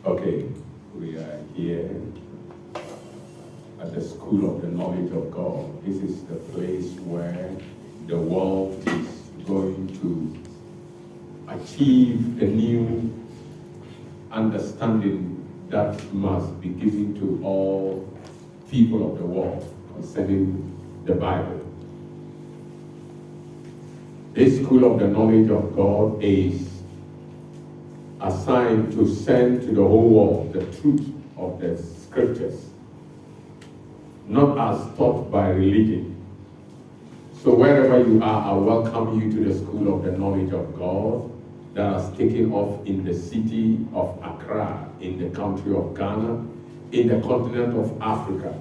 Okay, we are here at the School of the Knowledge of God. This is the place where the world is going to achieve a new understanding that must be given to all people of the world concerning the Bible. This School of the Knowledge of God is assigned to send to the whole world the truth of the scriptures, not as taught by religion. So wherever you are, I welcome you to the School of the Knowledge of God that has taken off in the city of Accra, in the country of Ghana, in the continent of Africa.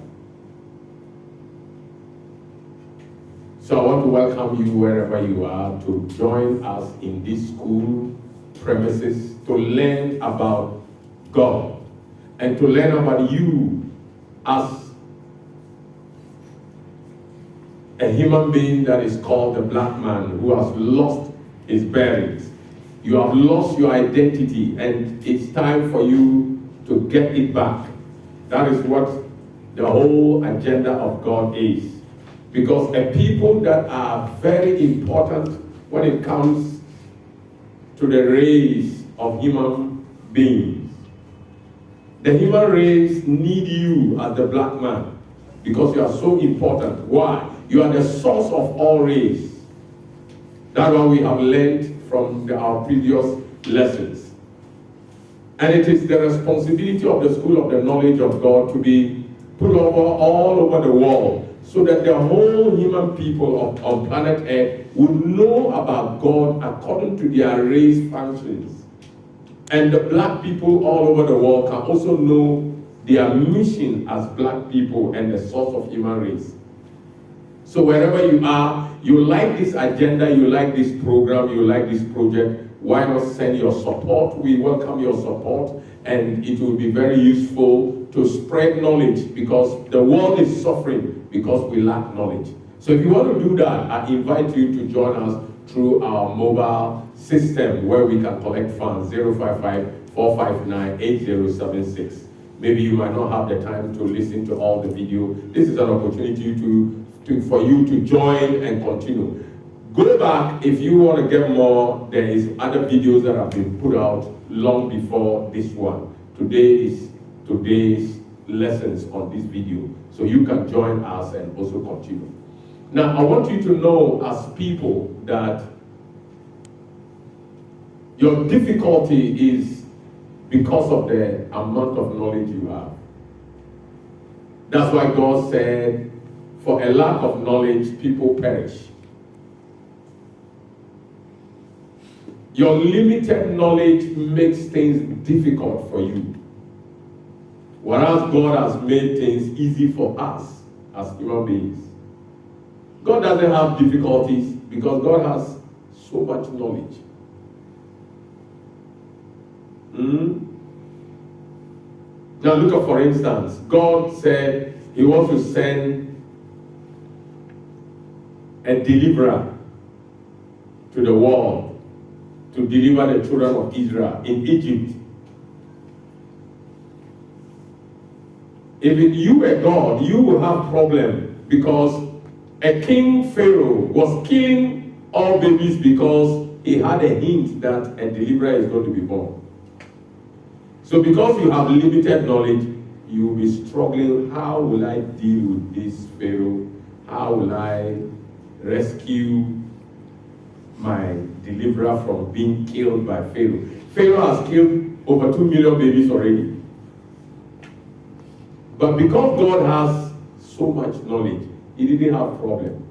So I want to welcome you wherever you are to join us in this school premises to learn about God and to learn about you as a human being that is called the Blackman, who has lost his bearings. You have lost your identity and it's time for you to get it back. That is what the whole agenda of God is. Because a people that are very important when it comes to the race of human beings. The human race need you as the black man because you are so important. Why? You are the source of all race. That's what we have learned from our previous lessons. And it is the responsibility of the School of the Knowledge of God to be put over all over the world so that the whole human people on planet Earth would know about God according to their race functions. And the black people all over the world can also know their mission as black people and the source of human race. So wherever you are, you like this agenda, you like this program, you like this project, why not send your support? We welcome your support, and it will be very useful to spread knowledge because the world is suffering because we lack knowledge. So if you want to do that, I invite you to join us through our mobile system where we can collect funds, 055-459-8076. Maybe you might not have the time to listen to all the video. This is an opportunity for you to join and continue. Go back if you want to get more. There is other videos that have been put out long before this one. Today is today's lessons on this video. So you can join us and also continue. Now, I want you to know as people that your difficulty is because of the amount of knowledge you have. That's why God said, for a lack of knowledge, people perish. Your limited knowledge makes things difficult for you. Whereas God has made things easy for us as human beings. God doesn't have difficulties because God has so much knowledge. Now look at, for instance, God said he wants to send a deliverer to the world to deliver the children of Israel in Egypt. If you were God, you would have problem because a king Pharaoh was killing all babies because he had a hint that a deliverer is going to be born. So because you have limited knowledge, you will be struggling. How will I deal with this Pharaoh? How will I rescue my deliverer from being killed by Pharaoh? Pharaoh has killed over 2 million babies already. But because God has so much knowledge, he didn't have problem.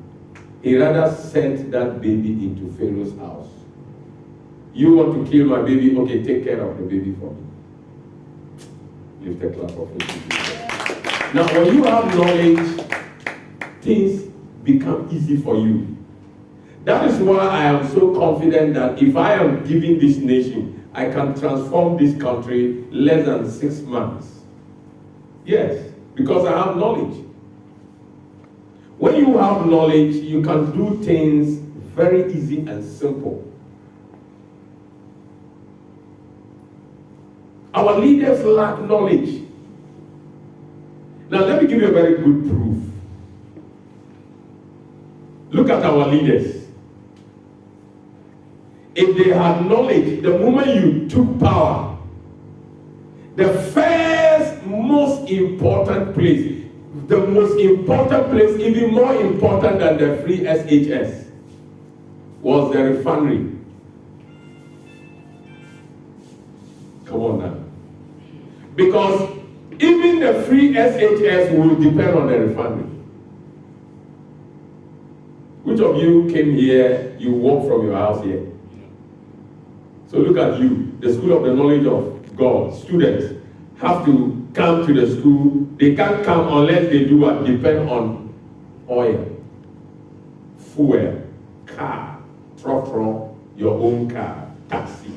He rather sent that baby into Pharaoh's house. You want to kill my baby? Okay, take care of the baby for me. Lift a clap of it. Now, when you have knowledge, things become easy for you. That is why I am so confident that if I am giving this nation, I can transform this country less than 6 months. Yes, because I have knowledge. When you have knowledge, you can do things very easy and simple. Our leaders lack knowledge. Now let me give you a very good proof. Look at our leaders. If they had knowledge, the moment you took power, the first most important place, even more important than the free SHS, was the refinery. Come on now. Because even the free SHS will depend on the refinery. Which of you came here, you walk from your house here? So look at you, the school of the knowledge of God. Students have to come to the school. They can't come unless they do what? Depend on oil, fuel, car, trotro, your own car, taxi.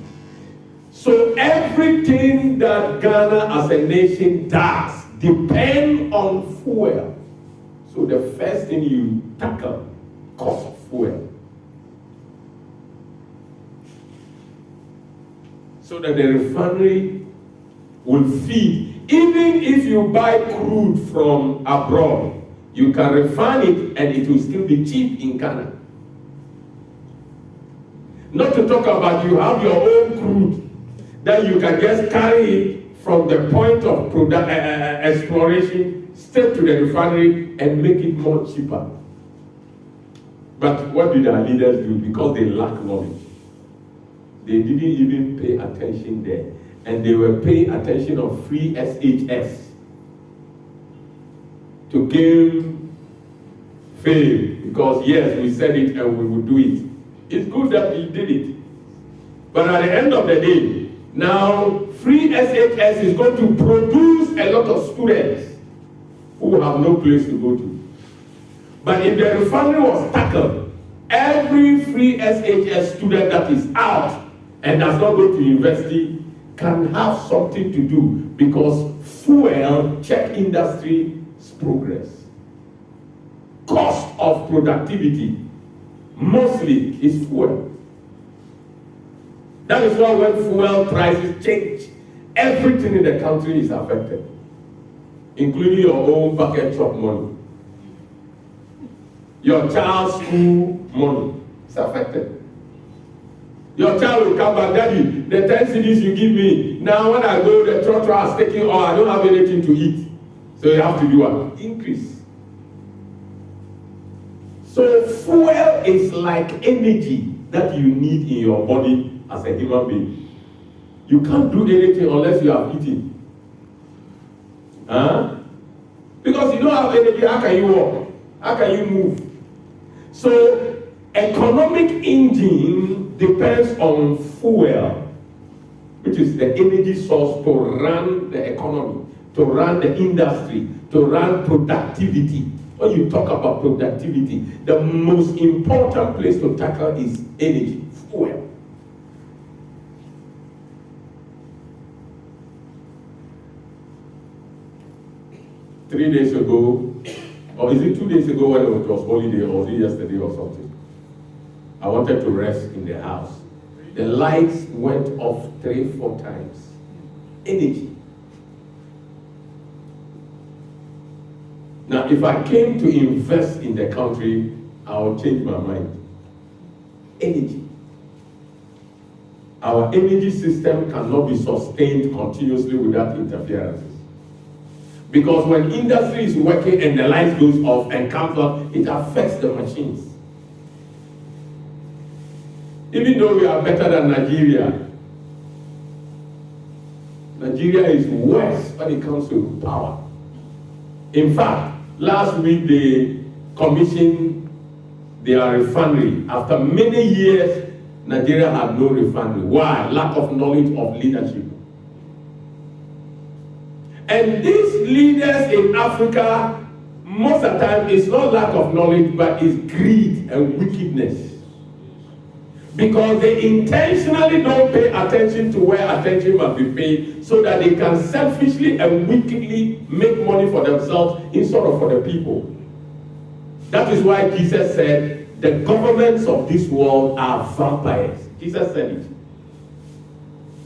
So everything that Ghana as a nation does depends on fuel. So the first thing you tackle, cost of fuel. So that the refinery will feed. Even if you buy crude from abroad, you can refine it and it will still be cheap in Ghana. Not to talk about you have your own crude that you can just carry it from the point of exploration straight to the refinery and make it more cheaper. But what did our leaders do? Because they lack knowledge. They didn't even pay attention there. And they were paying attention on free SHS to gain fame. Because yes, we said it and we will do it. It's good that we did it. But at the end of the day, now free SHS is going to produce a lot of students who have no place to go to. But if the refinery was tackled, every free SHS student that is out and does not go to university can have something to do because fuel check industry's progress. Cost of productivity mostly is fuel. That is why when fuel prices change, everything in the country is affected, including your own bucket shop money. Your child's school money is affected. Your child will come back, Daddy, the 10 CDs you give me, now when I go, the trotro has taken all, I don't have anything to eat. So you have to do what? Increase. So fuel is like energy that you need in your body as a human being. You can't do anything unless you have eaten. Huh? Because you don't have energy, how can you walk? How can you move? So economic engine depends on fuel, which is the energy source to run the economy, to run the industry, to run productivity. When you talk about productivity, the most important place to tackle is energy, fuel. Three days ago, or is it 2 days ago when it was holiday, or was it yesterday or something? I wanted to rest in the house. The lights went off 3-4 times. Energy. Now, if I came to invest in the country, I would change my mind. Energy. Our energy system cannot be sustained continuously without interferences. Because when industry is working and the light goes off and comes on, it affects the machines. Even though we are better than Nigeria, Nigeria is worse when it comes to power. In fact, last week they commissioned their refinery. After many years, Nigeria had no refinery. Why? Lack of knowledge of leadership. And these leaders in Africa, most of the time, it's not lack of knowledge, but it's greed and wickedness. Because they intentionally don't pay attention to where attention must be paid so that they can selfishly and wickedly make money for themselves instead of for the people. That is why Jesus said, the governments of this world are vampires. Jesus said it.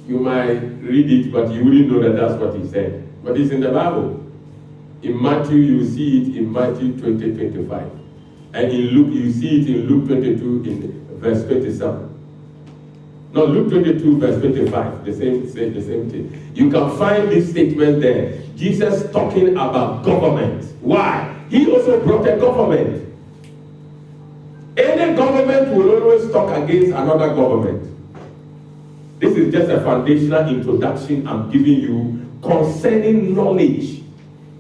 You might read it, but you wouldn't know that that's what he said. But it's in the Bible. In Matthew, you see it in Matthew 20:25. And in Luke, you see it in Luke 22 in verse 27. No, Luke 22 verse 25, the same thing. You can find this statement there. Jesus talking about government. Why? He also brought a government. Any government will always talk against another government. This is just a foundational introduction I'm giving you concerning knowledge.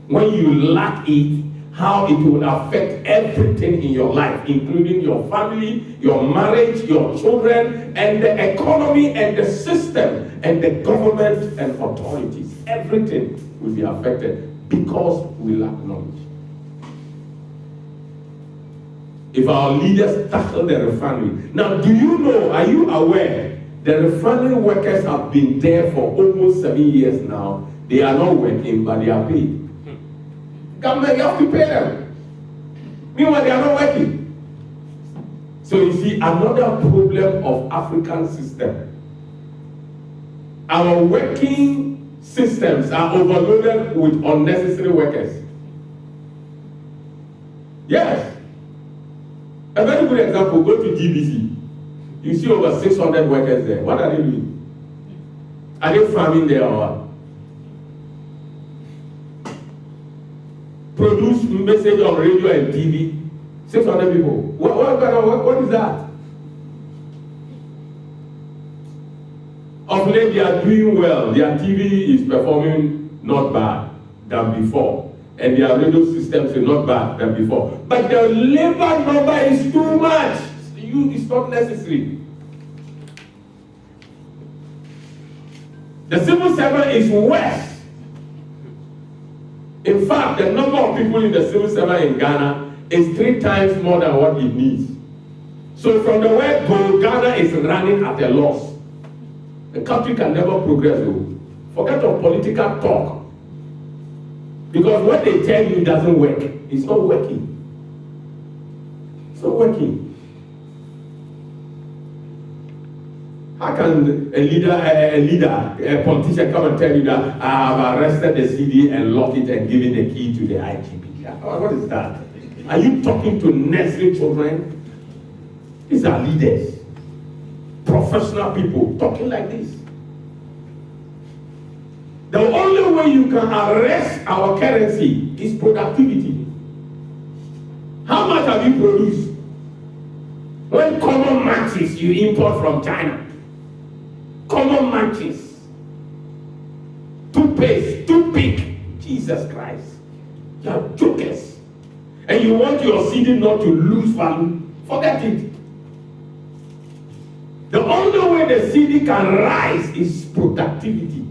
When you lack it, how it will affect everything in your life, including your family, your marriage, your children, and the economy and the system and the government and authorities. Everything will be affected because we lack knowledge. If our leaders tackle the refinery. Now, do you know, are you aware, the refinery workers have been there for almost 7 years now. They are not working, but they are paid. Government, you have to pay them. Meanwhile, they are not working. So you see, another problem of African system. Our working systems are overloaded with unnecessary workers. Yes. A very good example, go to GBC. You see over 600 workers there. What are they doing? Are they farming there or what? Produce message on radio and TV. 600 people. What is that? Of late, they are doing well. Their TV is performing not bad than before. And their radio systems are not bad than before. But the labor number is too much. It's not necessary. The civil servant is worse. In fact, the number of people in the civil servant in Ghana is 3 times more than what it needs. So from the word go, Ghana is running at a loss. The country can never progress. Forget of political talk. Because what they tell you doesn't work. It's not working. It's not working. How can a politician come and tell you that I have arrested the CD and locked it and given the key to the IGP? What is that? Are you talking to nursery children? These are leaders, professional people talking like this. The only way you can arrest our currency is productivity. How much have you produced? When common matches you import from China. Common matches. Toothpaste, toothpick. Jesus Christ. You are jokers. And you want your CD not to lose value? Forget it. The only way the CD can rise is productivity.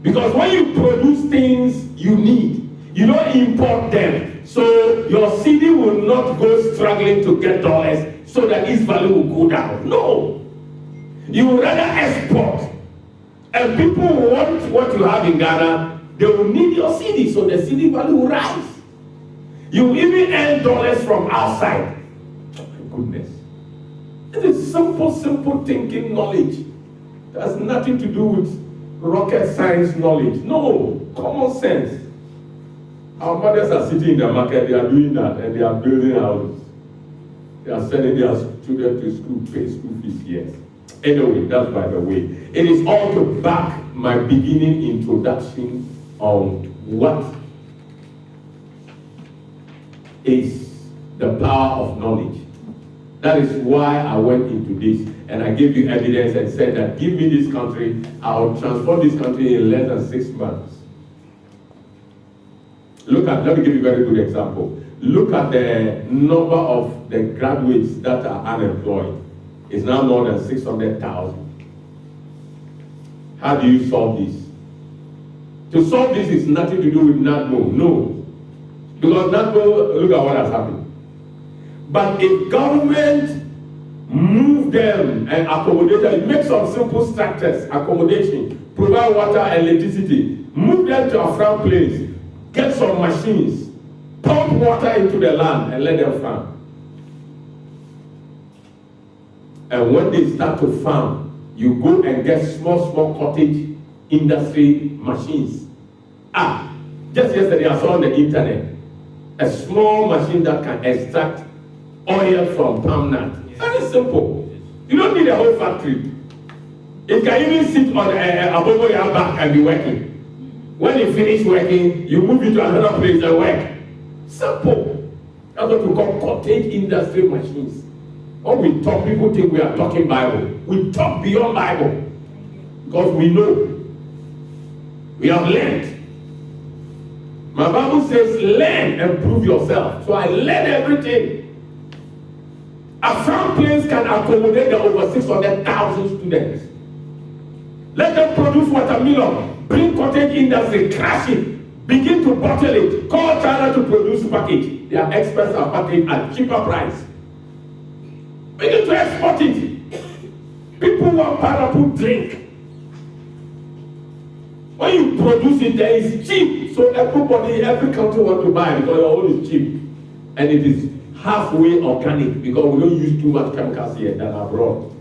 Because when you produce things you need, you don't import them. So your CD will not go struggling to get dollars so that its value will go down. No. You would rather export. And people want what you have in Ghana, they will need your CD, so the CD value will rise. You will even earn dollars from outside. Oh my goodness. It is simple thinking knowledge. It has nothing to do with rocket science knowledge. No, common sense. Our mothers are sitting in the market, they are doing that, and they are building houses. They are sending their children to school, pay school fees, yes. Anyway, that's by the way. It is all to back my beginning introduction on what is the power of knowledge. That is why I went into this, and I gave you evidence and said that give me this country, I will transform this country in less than 6 months. Let me give you a very good example. Look at the number of the graduates that are unemployed. It's now more than 600,000. How do you solve this? To solve this is nothing to do with NADMO, no. Because NADMO, look at what has happened. But if government move them and accommodate them, make some simple structures, accommodation, provide water and electricity, move them to a farm place, get some machines, pump water into the land and let them farm. And when they start to farm, you go and get small cottage industry machines. Just yesterday I saw on the internet a small machine that can extract oil from palm nut. Very simple. You don't need a whole factory. It can even sit on a boboya back and be working. When you finish working, you move it to another place and work. Simple. That's what we call cottage industry machines. When we talk, people think we are talking Bible. We talk beyond Bible. Because we know. We have learned. My Bible says, learn and prove yourself. So I learn everything. A farm place can accommodate the over 600,000 students. Let them produce watermelon, bring cottage industry, crash it, begin to bottle it, call China to produce package. They are experts at package at cheaper price. Begin to export it. People want pineapple drink. When you produce it, there is cheap. So everybody, every country wants to buy because your own is cheap. And it is halfway organic because we don't use too much chemicals here than abroad.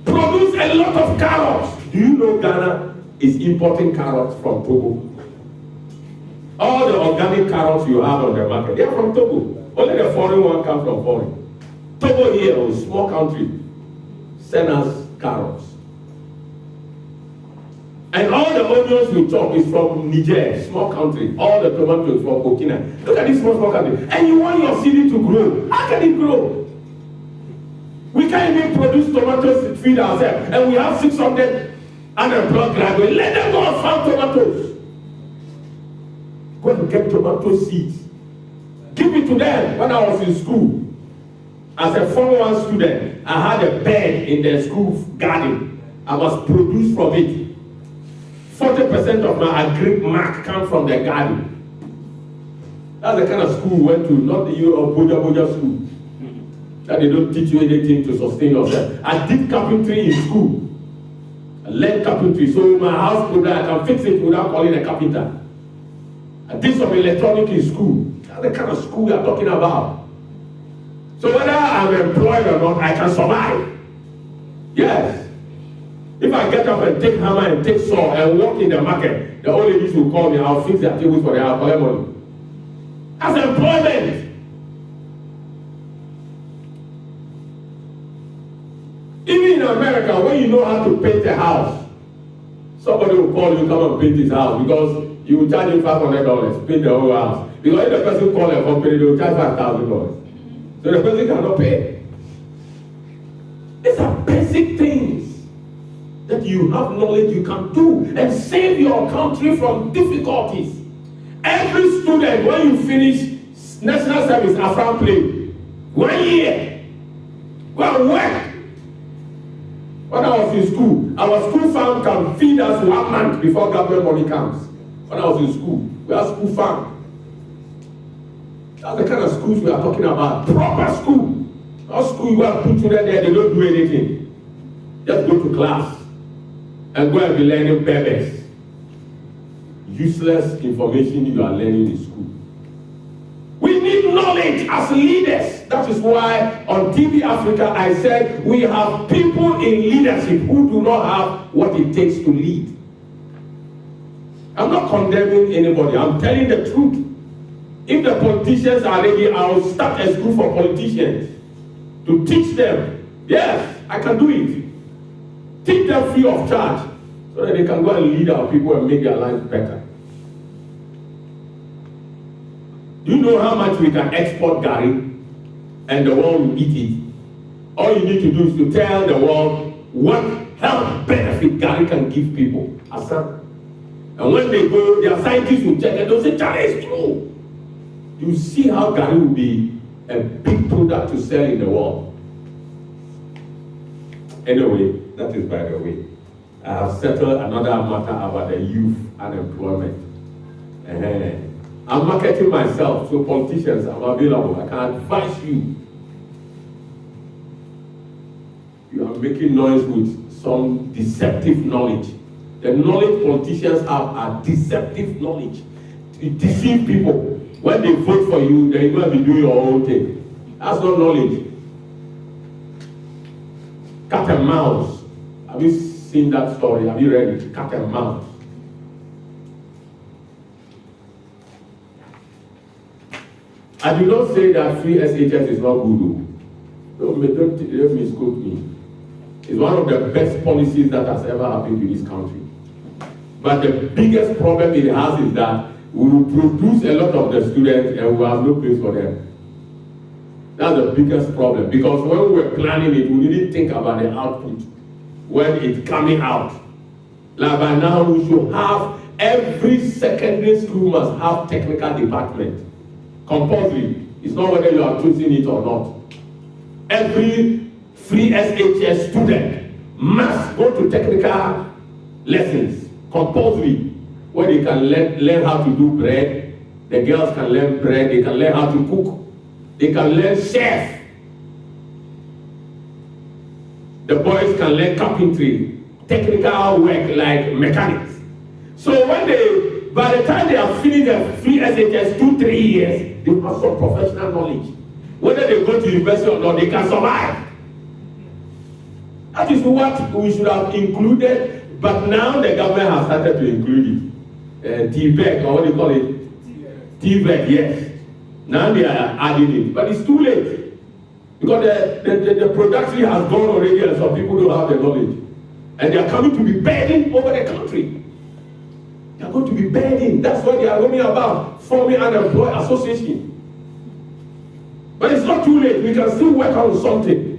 Produce a lot of carrots. Do you know Ghana is importing carrots from Togo? All the organic carrots you have on the market, they are from Togo. Only the foreign one comes from foreign. Togo here, a small country, send us carrots. And all the onions we talk is from Niger, small country. All the tomatoes from Burkina. Look at this small country. And you want your city to grow. How can it grow? We can't even produce tomatoes to feed ourselves. And we have 600 unemployed graduates. Let them go and farm tomatoes. Go and get tomato seeds. Give it to them. When I was in school, as a Form 1 student, I had a bed in the school garden. I was produced from it. 40% of my agric mark come from the garden. That's the kind of school we went to, not the Boja school. That they don't teach you anything to sustain yourself. I did carpentry in school. I learned carpentry, so my house product, I can fix it without calling a carpenter. I did some electronic in school. That's the kind of school we are talking about. So whether I'm employed or not, I can survive. Yes. If I get up and take hammer and take saw and walk in the market, the old ladies will call me, I'll fix their tables for them, I'll collect money. That's employment. Even in America, when you know how to paint a house, somebody will call you, come and paint his house because you will charge him $500, paint the whole house. Because if the person calls a company, they will charge $5,000. So the person cannot pay. These are basic things that you have knowledge you can do and save your country from difficulties. Every student, when you finish national service, Afran play 1 year, go and work. When I was in school, our school farm can feed us 1 month before government money comes. When I was in school, we had school farm. That's the kind of schools we are talking about. Proper school. Not school you have put children there, they don't do anything. Just go to class and go and be learning babies. Useless information you are learning in school. We need knowledge as leaders. That is why on TV Africa I said we have people in leadership who do not have what it takes to lead. I'm not condemning anybody. I'm telling the truth. If the politicians are ready, I'll start a school for politicians to teach them. Yes, I can do it. Teach them free of charge so that they can go and lead our people and make their lives better. Do you know how much we can export Gary and the world will eat it? All you need to do is to tell the world what health benefit Gary can give people. And when they go, their scientists will check and they'll say, Charlie, it's true. You see how Gary will be a big product to sell in the world. Anyway, that is by the way. I have settled another matter about the youth unemployment. I'm marketing myself, so politicians, I'm available. I can advise you. You are making noise with some deceptive knowledge. The knowledge politicians have are deceptive knowledge. To deceive people. When they vote for you, they're going to be doing your own thing. That's not knowledge. cat and mouse. Have you seen that story? Have you read it? Cat and mouse. I do not say that free SHS is not good. Don't misquote me. It's one of the best policies that has ever happened to this country. But the biggest problem it has is that we will produce a lot of the students and we have no place for them. That's the biggest problem, because when we were planning it, we didn't think about the output when it's coming out. Like by now, we should have every secondary school must have technical department. Compulsory. It's not whether you are choosing it or not. Every free SHS student must go to technical lessons. Compulsory. Where they can learn how to do bread. The girls can learn bread. They can learn how to cook. They can learn chef. The boys can learn carpentry. Technical work like mechanics. So when by the time they have finished their free SHS 2-3 years, they have some professional knowledge. Whether they go to university or not, they can survive. That is what we should have included, but now the government has started to include it. TVEC, or what do you call it? TVEC, yes. Now they are adding it, but it's too late. Because the production has gone already and some people don't have the knowledge. And they are coming to be burdened over the country. They are going to be burdened. That's what they are running about, forming an employee association. But it's not too late. We can still work on something.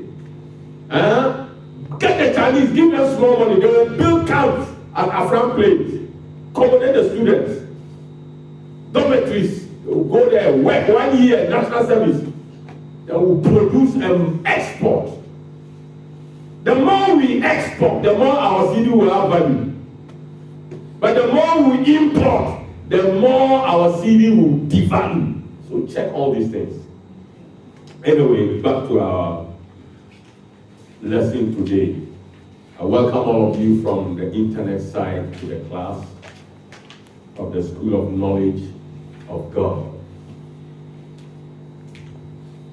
Get the Chinese, give them small money. They will build camps at Afram Place. Accommodate the students. Dormitories. They will go there, work 1 year, national service. They will produce and export. The more we export, the more our city will have value. But the more we import, the more our city will devalue. So check all these things. Anyway, back to our lesson today. I welcome all of you from the internet side to the class of the School of Knowledge of God.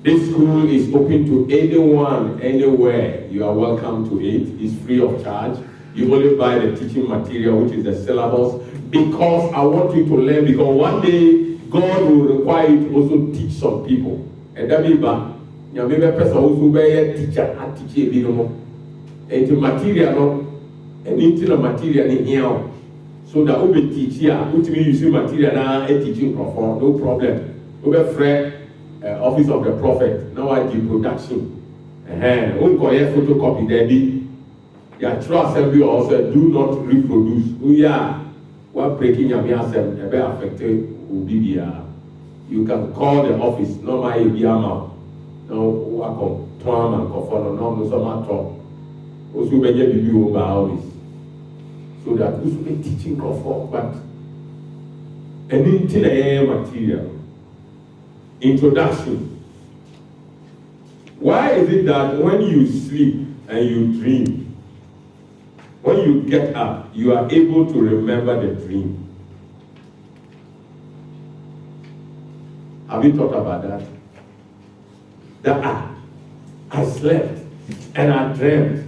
This school is open to anyone, anywhere. You are welcome to it. It's free of charge. You only buy the teaching material, which is the syllabus, because I want you to learn, because one day God will require you to also teach some people. And that means you may be a person who be a teacher and teach a little more. And the material, and into the material in here. So that will be teacher, which means you see material now, a teaching perform, no problem. We be free office of the prophet. Now I do production. Photocopy there be. Your true assembly also do not reproduce. We are breaking your assembly, a bit affected will be you can call the office, no my amount. No work on Tom and Kofono, no some talk. Also be you about this. So that we should be teaching Kofono, but an intellectual material. Introduction. Why is it that when you sleep and you dream, when you get up, you are able to remember the dream? Have you thought about that? That I slept and I dreamt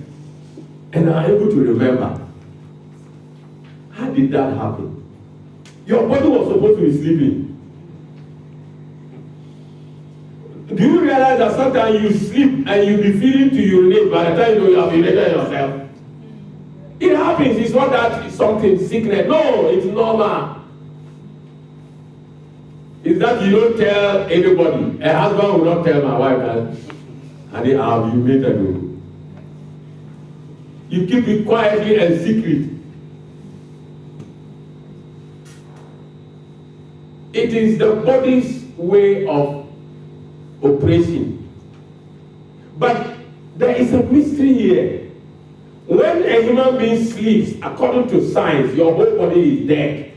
and I'm able to remember. How did that happen? Your body was supposed to be sleeping. Do you realize that sometimes you sleep and you be feeling to urinate by the time you have urinated yourself? It happens. It's not that it's something sickness. No, it's normal. It's that you don't tell anybody. A husband will not tell my wife that and they have urinated. You keep it quietly and secret. It is the body's way of operation. But there is a mystery here. When a human being sleeps, according to science, your whole body is dead.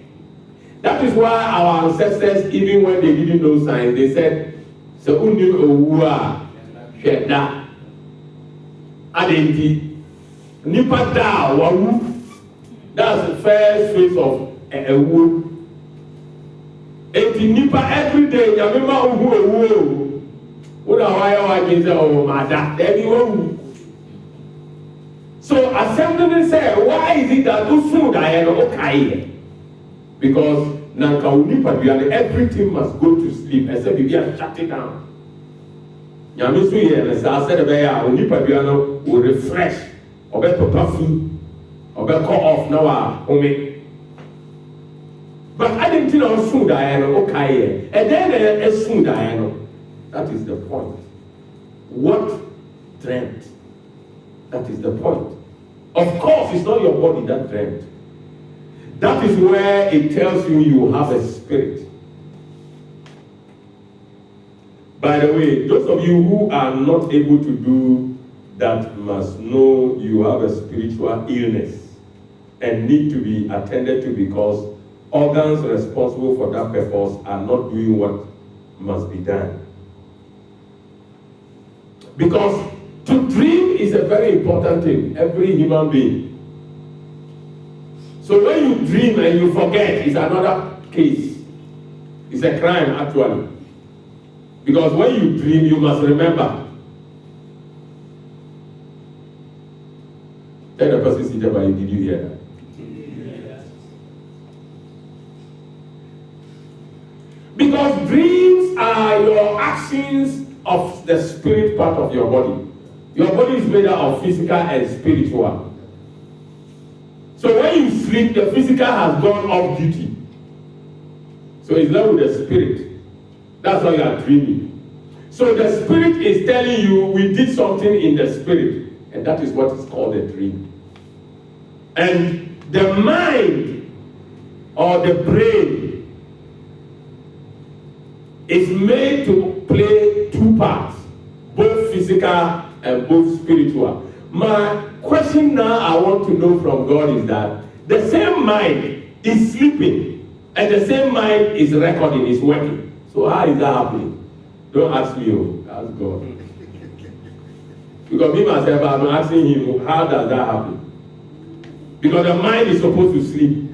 That is why our ancestors, even when they didn't know science, they said, "So unim owua sheda adenti nipa da wawu." That's the first phase of a wu. Eti nipa every day nyamema ohu owu. What are why I can say, "Oh, my dad, there you go." assembly say, why is it that those food are okay? Because everything must go to sleep except you get shut it down. Nyame so yɛ ne saa sɛ de bɛyɛ a onipadua no will refresh, ɔbɛtopa fi, ɔbɛkɔ off na wa home. But I didn't know food I know okay, and then a food I know. That is the point. What dreamt? That is the point. Of course, it's not your body that dreamt. That is where it tells you have a spirit. By the way, those of you who are not able to do that must know you have a spiritual illness and need to be attended to because organs responsible for that purpose are not doing what must be done. Because to dream is a very important thing, every human being. So when you dream and you forget, it's another case. It's a crime actually. Because when you dream, you must remember. Tell the person sitting by you, did you hear that? Yes. Because dreams are your actions of the spirit part of your body. Your body is made up of physical and spiritual. So when you sleep, the physical has gone off duty. So it's left with the spirit. That's why you are dreaming. So the spirit is telling you we did something in the spirit, and that is what is called a dream. And the mind or the brain is made to play two parts, both physical and both spiritual. My question now I want to know from God is that the same mind is sleeping and the same mind is recording, is working. So how is that happening? Don't ask me, ask God. Because me myself, I'm asking him, how does that happen? Because the mind is supposed to sleep.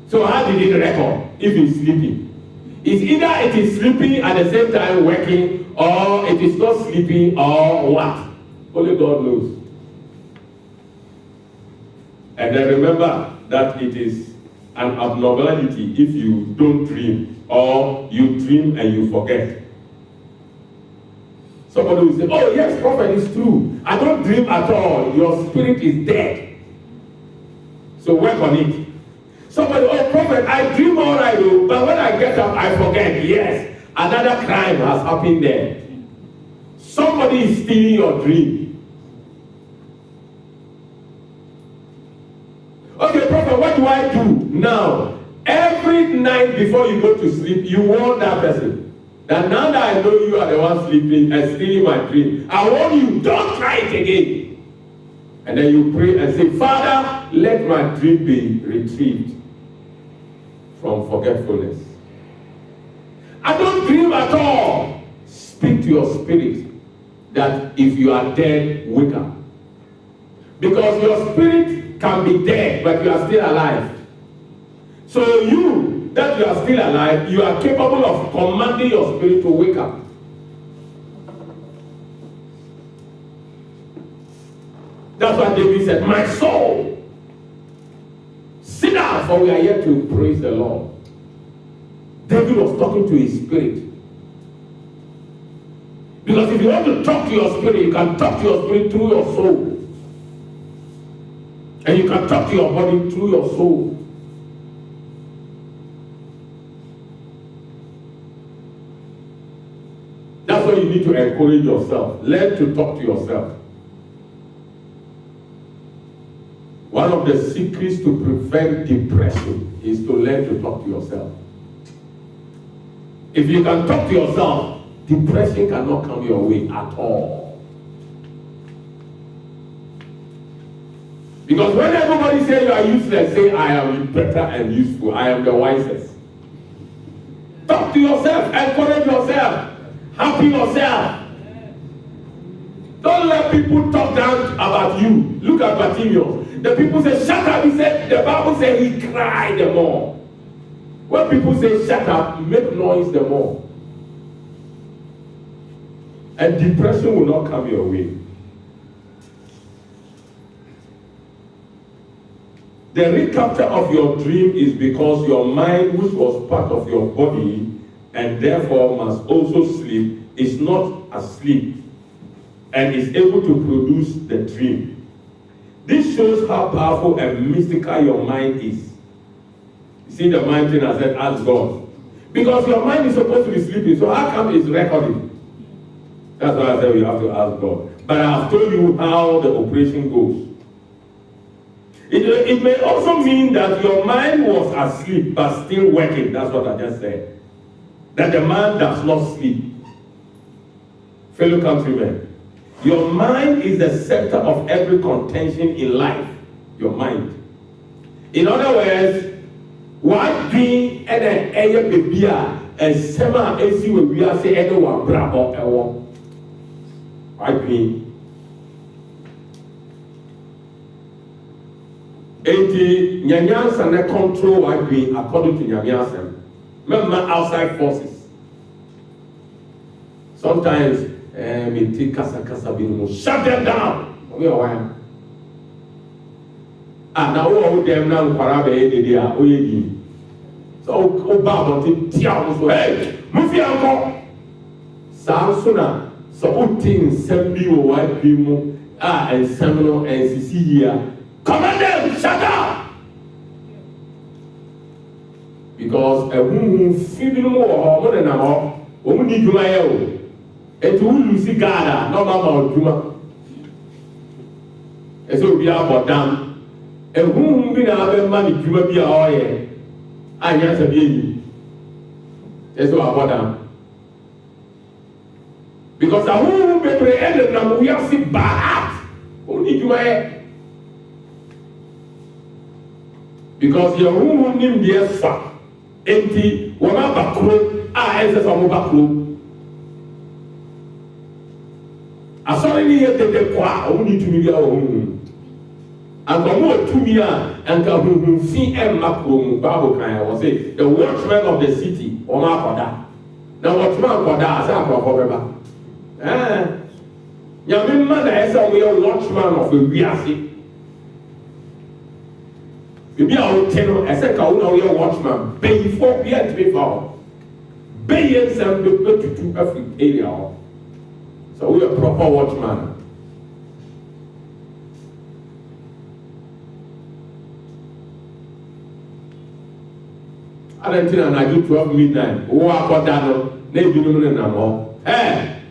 So how did it record if it's sleeping? It's either it is sleeping at the same time working, or it is not sleeping, or what? Only God knows. And then remember that it is an abnormality if you don't dream, or you dream and you forget. Somebody will say, oh yes, prophet, it's true. I don't dream at all. Your spirit is dead. So work on it. Somebody, oh prophet, I dream all right, but when I get up, I forget. Yes, another crime has happened there. Somebody is stealing your dream. Okay, prophet, what do I do now? Every night before you go to sleep, you warn that person that now that I know you are the one sleeping and stealing my dream, I warn you, don't try it again. And then you pray and say, Father, let my dream be retrieved from forgetfulness. I don't dream at all. Speak to your spirit that if you are dead, wake up. Because your spirit can be dead, but you are still alive. So you, that you are still alive, you are capable of commanding your spirit to wake up. That's why David said, my soul, sit down, for we are here to praise the Lord. David was talking to his spirit. Because if you want to talk to your spirit, you can talk to your spirit through your soul. And you can talk to your body through your soul. That's why you need to encourage yourself. Learn to talk to yourself. One of the secrets to prevent depression is to learn to talk to yourself. If you can talk to yourself, depression cannot come your way at all. Because when everybody says you are useless, say, I am better and useful. I am the wisest. Talk to yourself. Encourage yourself. Happy yourself. Don't let people talk down about you. Look at Bartimaeus. The people say, shut up. He said, the Bible says he cried the more. When people say, shut up, make noise the more. And depression will not come your way. The recapture of your dream is because your mind, which was part of your body and therefore must also sleep, is not asleep and is able to produce the dream. This shows how powerful and mystical your mind is. You see, the mind thing I said, ask God. Because your mind is supposed to be sleeping, so how come it's recording? That's why I said you have to ask God. But I have told you how the operation goes. It may also mean that your mind was asleep but still working. That's what I just said. That the man does not sleep. Fellow countrymen, your mind is the center of every contention in life. Your mind. In other words, what being and a baby and sema as you will say anyone bravo ewo. What being? Enti nyanyansa na control what being according to nyanyansa. Remember outside forces. Sometimes me take kasa bin shut them down. We are why. Now all them now kwara be dey a oyedi. So o ba want to tia so hey, move your uncle. Samsona so o tin sembi o wa bi mu and semino and sisi here. Command them, shut up! Because a woman feeling more than a more, woman need to my own. And to whom see God, no mamma Juma. And so we are about them. And whom we have money Juma be all here. I answer be. That's what about them. Because a woman be prepared and we have seen bad. Only Juma. Because your room name dear fa empty wama bakro ese so mo bakro asori ni yete de kwa o ni tumi bia o hu anka mo tumi a anka hu fi makro mu Bible kan I say the watchman of the city wama akoda na watchman akoda asa akrofo beba nyame ma na esa we watchman of a wiase. If you are ten, I said, "I will not watchman. Pay for be at me for. Pay and send the to every area. So we are proper watchman." I don't think I do 12 midnight. Oh, I got that. They do no more. Hey,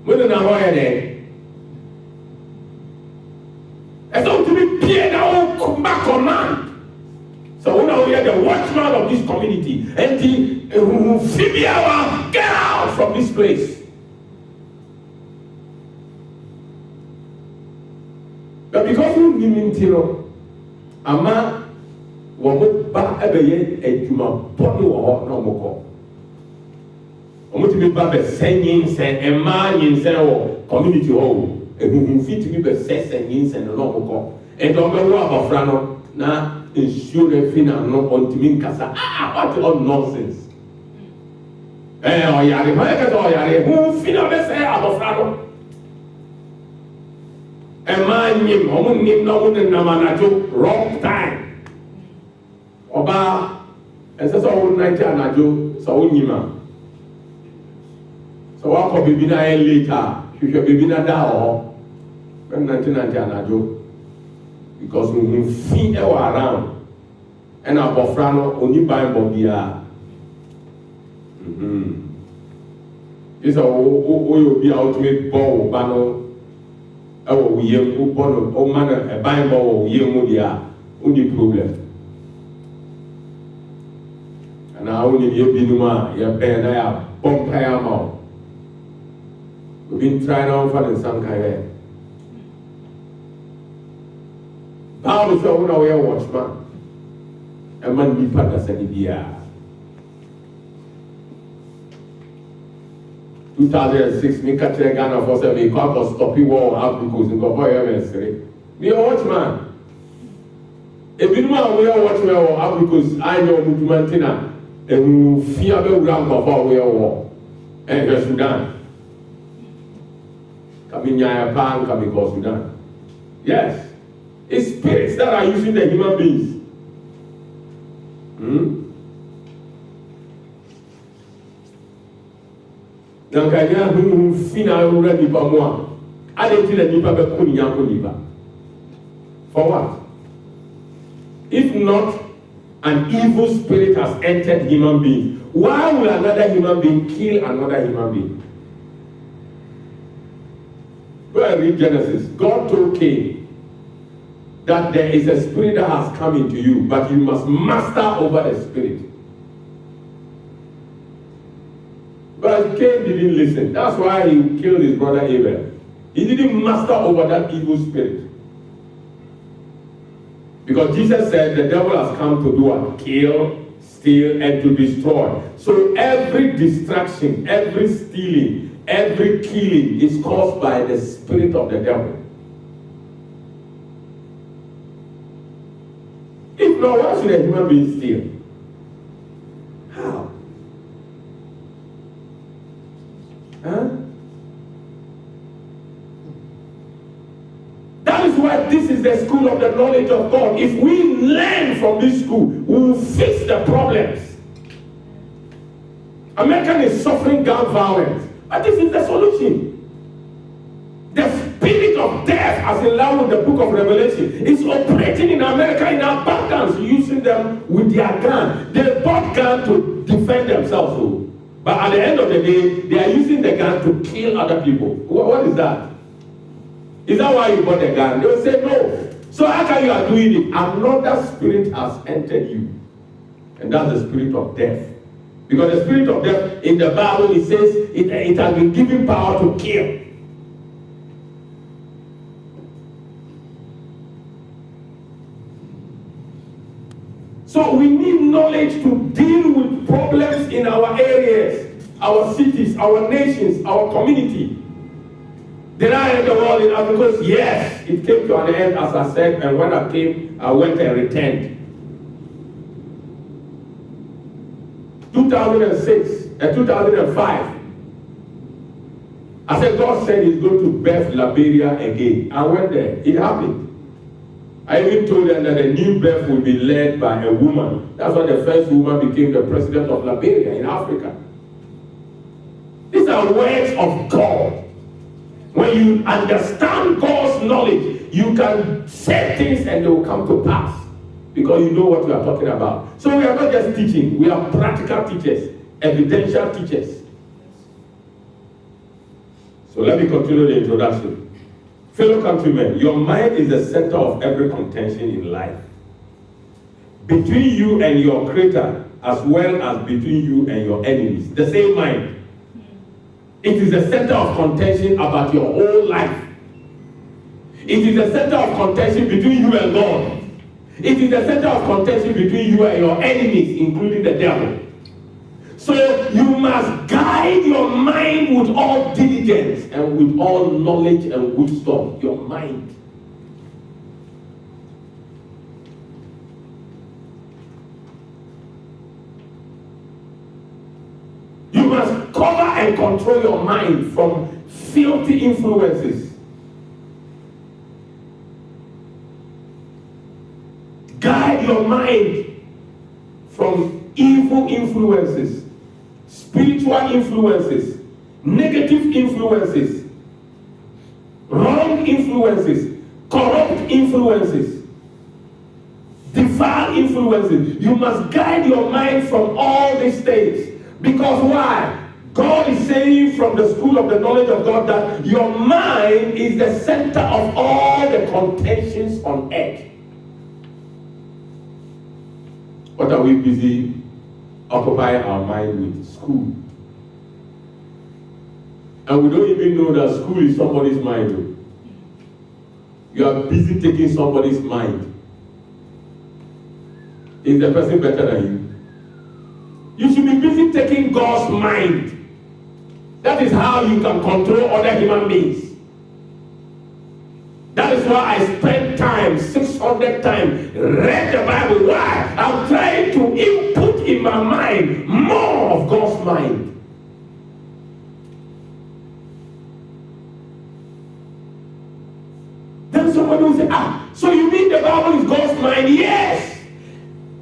we don't know where they. It's up to me. Pierre now come back on man. So now we are the watchman of this community. And the Phoebe, get out from this place. But because we didn't know, Ama was back every year Juma, Pony or no more. Almost be back the singing, and man in community hall, and who fit to be the sex and ins and no more. And don't know about Frano now. Ensure fina no ontimi nkasa what all nonsense oyare ma yake so oyare hu fina be say abofra no ma nyim omo nim no mo na manajo wrong time oba ese so wo night anajo so wo nyima so wa ko bibi na later hwehwe bibi na da ho 1990 anajo. Because we feel around and our bofrano only buy bobia. This is will be ultimate ball bano. We have bono or man a buy ball we only problem. And I only be binuma, your pen I have bomb mouth. We've been trying out for some kind. How is our way watchman? A man be part of the 2006, me catch a gun for 7 o'clock stopping war Africans in Govoya. Me a watchman. If you know we are watchman or Africans, I know Mutumantina and fear the ground of our way of war. And the Sudan. Coming Yapan, coming for Sudan. Yes. It's spirits that are using the human beings. For what? If not, an evil spirit has entered human beings. Why will another human being kill another human being? Go and read Genesis. God told Cain that there is a spirit that has come into you, but you must master over the spirit. But Cain didn't listen. That's why he killed his brother Abel. He didn't master over that evil spirit. Because Jesus said the devil has come to do what? Kill, steal, and to destroy. So every distraction, every stealing, every killing is caused by the spirit of the devil. If not, why should a human being steal? How? Huh? That is why this is the school of the knowledge of God. If we learn from this school, we will fix the problems. America is suffering gun violence, but this is the solution. The spirit of death, as in line with the book of Revelation, is operating in America in abundance, using them with their gun. They bought gun to defend themselves, though. But at the end of the day, they are using the gun to kill other people. What is that? Is that why you bought the gun? They will say no. So how can you are doing it? Another spirit has entered you. And that's the spirit of death. Because the spirit of death, in the Bible, it says it has been given power to kill. So we need knowledge to deal with problems in our areas, our cities, our nations, our community. Did I end the world in Africa? Yes, it came to an end, as I said, and when I came, I went and returned. 2006 and 2005, I said, God said he's going to birth Liberia again. I went there. It happened. I even told them that the new birth will be led by a woman. That's why the first woman became the president of Liberia in Africa. These are words of God. When you understand God's knowledge, you can say things and they will come to pass. Because you know what we are talking about. So we are not just teaching, we are practical teachers, evidential teachers. So let me continue the introduction. Fellow countrymen, your mind is the center of every contention in life. Between you and your creator, as well as between you and your enemies. The same mind. It is the center of contention about your whole life. It is the center of contention between you and God. It is the center of contention between you and your enemies, including the devil. So you must guide your mind with all diligence and with all knowledge and wisdom. Your mind. You must cover and control your mind from filthy influences. Guide your mind from evil influences, spiritual influences, negative influences, wrong influences, corrupt influences, defiled influences. You must guide your mind from all these things. Because why? God is saying from the school of the knowledge of God that your mind is the center of all the contentions on earth. What are we busy occupying our mind with? School. And we don't even know that school is somebody's mind. You are busy taking somebody's mind. Is the person better than you? You should be busy taking God's mind. That is how you can control other human beings. That is why I spent time, 600 times, read the Bible. Why? I'm trying to input in my mind more of God's mind. Then some somebody will say, so you mean the Bible is God's mind? Yes.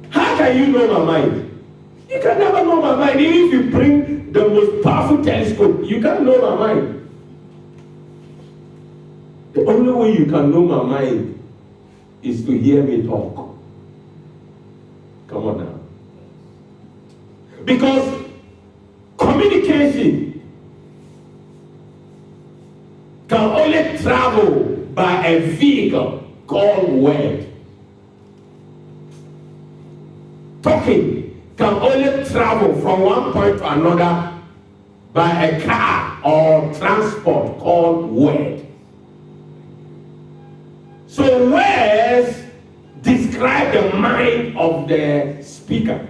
How can you know my mind? You can never know my mind. Even if you bring the most powerful telescope, you can't know my mind. The only way you can know my mind is to hear me talk. Come on now. Because communication can only travel by a vehicle called word. Talking can only travel from one point to another by a car or transport called word. So words describe the mind of the speaker.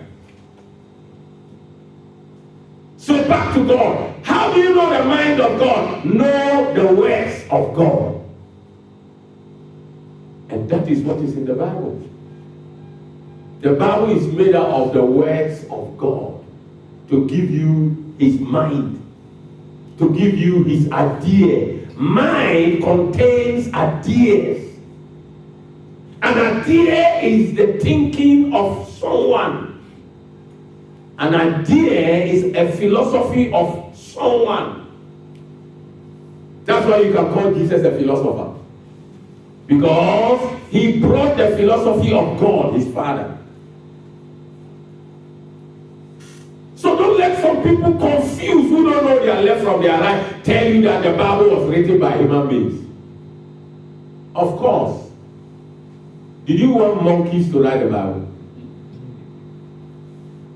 So back to God. How do you know the mind of God? Know the words of God. And that is what is in the Bible. The Bible is made up of the words of God to give you his mind, to give you his idea. Mind contains ideas. An idea is the thinking of someone. An idea is a philosophy of someone. That's why you can call Jesus a philosopher. Because he brought the philosophy of God, his Father. So don't let some people confused who don't know their left from their right tell you that the Bible was written by human beings. Of course. Did you want monkeys to write the Bible?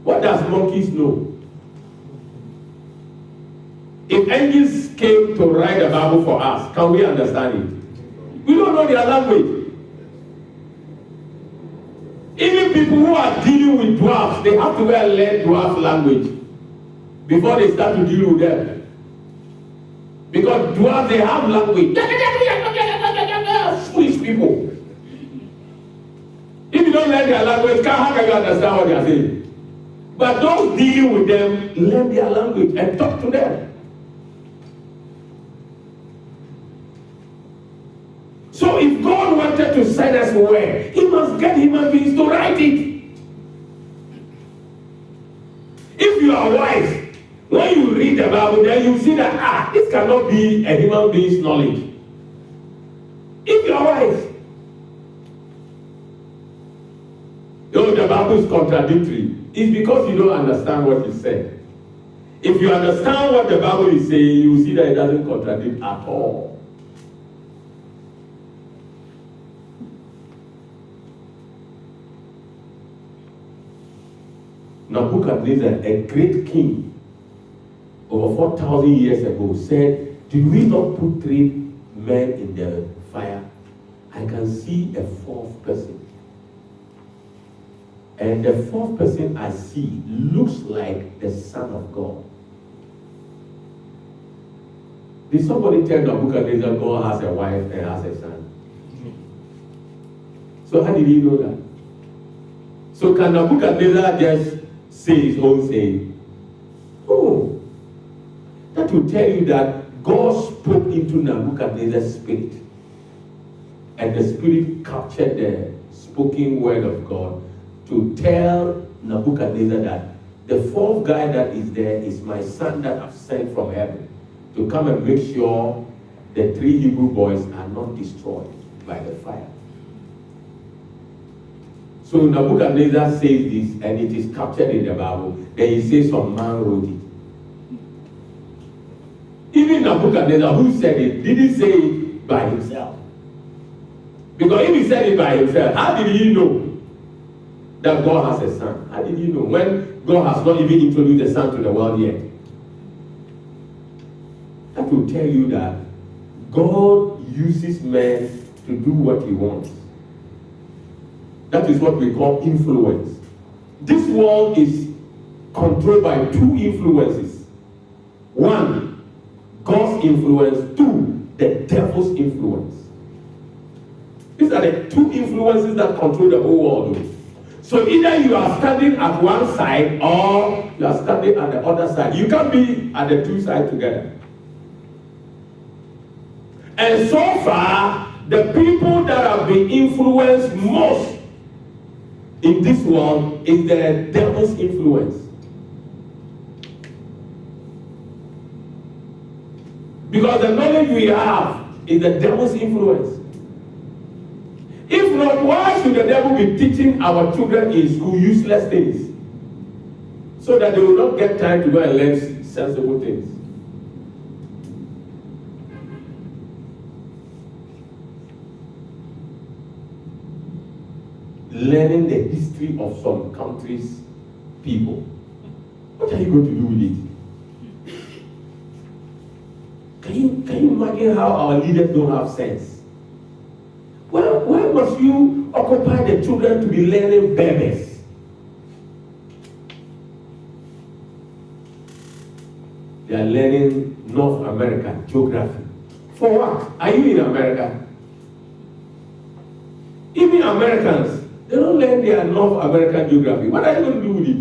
What does monkeys know? If angels came to write the Bible for us, can we understand it? We don't know their language. Even people who are dealing with dwarfs, they have to learn dwarf language before they start to deal with them. Because dwarfs, they have language. Foolish people. If you don't learn their language, how can you understand what they are saying? But those dealing with them, learn their language and talk to them. So if God wanted to send us word, he must get human beings to write it. If you are wise, when you read the Bible, then you see that, this cannot be a human being's knowledge. If you are wise, the Bible is contradictory. It's because you don't understand what it said. If you understand what the Bible is saying, you will see that it doesn't contradict at all. Nebuchadnezzar, a great king, over 4,000 years ago, said, did we not put 3 men in the fire? I can see a 4th person. And the 4th person I see looks like the Son of God. Did somebody tell Nebuchadnezzar God has a wife and has a son? So how did he know that? So can Nebuchadnezzar just say his own saying? Oh, that will tell you that God spoke into Nebuchadnezzar's spirit. And the spirit captured the spoken word of God to tell Nebuchadnezzar that the 4th guy that is there is my son that I've sent from heaven to come and make sure the 3 Hebrew boys are not destroyed by the fire. So Nebuchadnezzar says this, and it is captured in the Bible. Then he says some man wrote it. Even Nebuchadnezzar, who said it, didn't say it by himself. Because if he said it by himself, how did he know that God has a son? How did he know when God has not even introduced the son to the world yet? That will tell you that God uses men to do what he wants. That is what we call influence. This world is controlled by 2 influences. 1, God's influence. 2, the devil's influence. These are the 2 influences that control the whole world. So either you are standing at one side or you are standing at the other side. You can't be at the 2 sides together. And so far, the people that have been influenced most in this world is the devil's influence. Because the knowledge we have is the devil's influence. If not, why should the devil be teaching our children in school useless things? So that they will not get time to go and learn sensible things. Learning the history of some countries' people. What are you going to do with it? Can you imagine how our leaders don't have sense? Well, why must you occupy the children to be learning Berbers? They are learning North America geography. For what? Are you in America? Even Americans, they don't learn their North American geography. What are you going to do with it?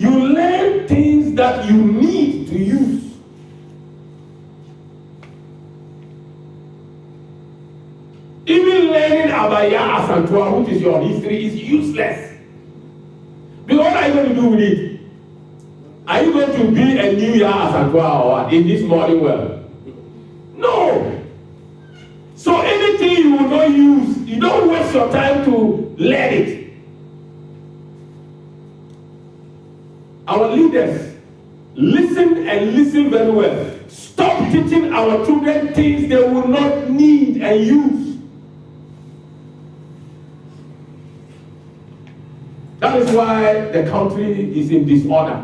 You learn things that you need to use. Even learning about Asantua, which is your history, is useless. Because what are you going to do with it? Are you going to be a new Asantua or in this morning world? No. So anything you will not use, you don't waste your time to learn it. Our leaders, listen and listen very well. Stop teaching our children things they will not need and use. That is why the country is in disorder.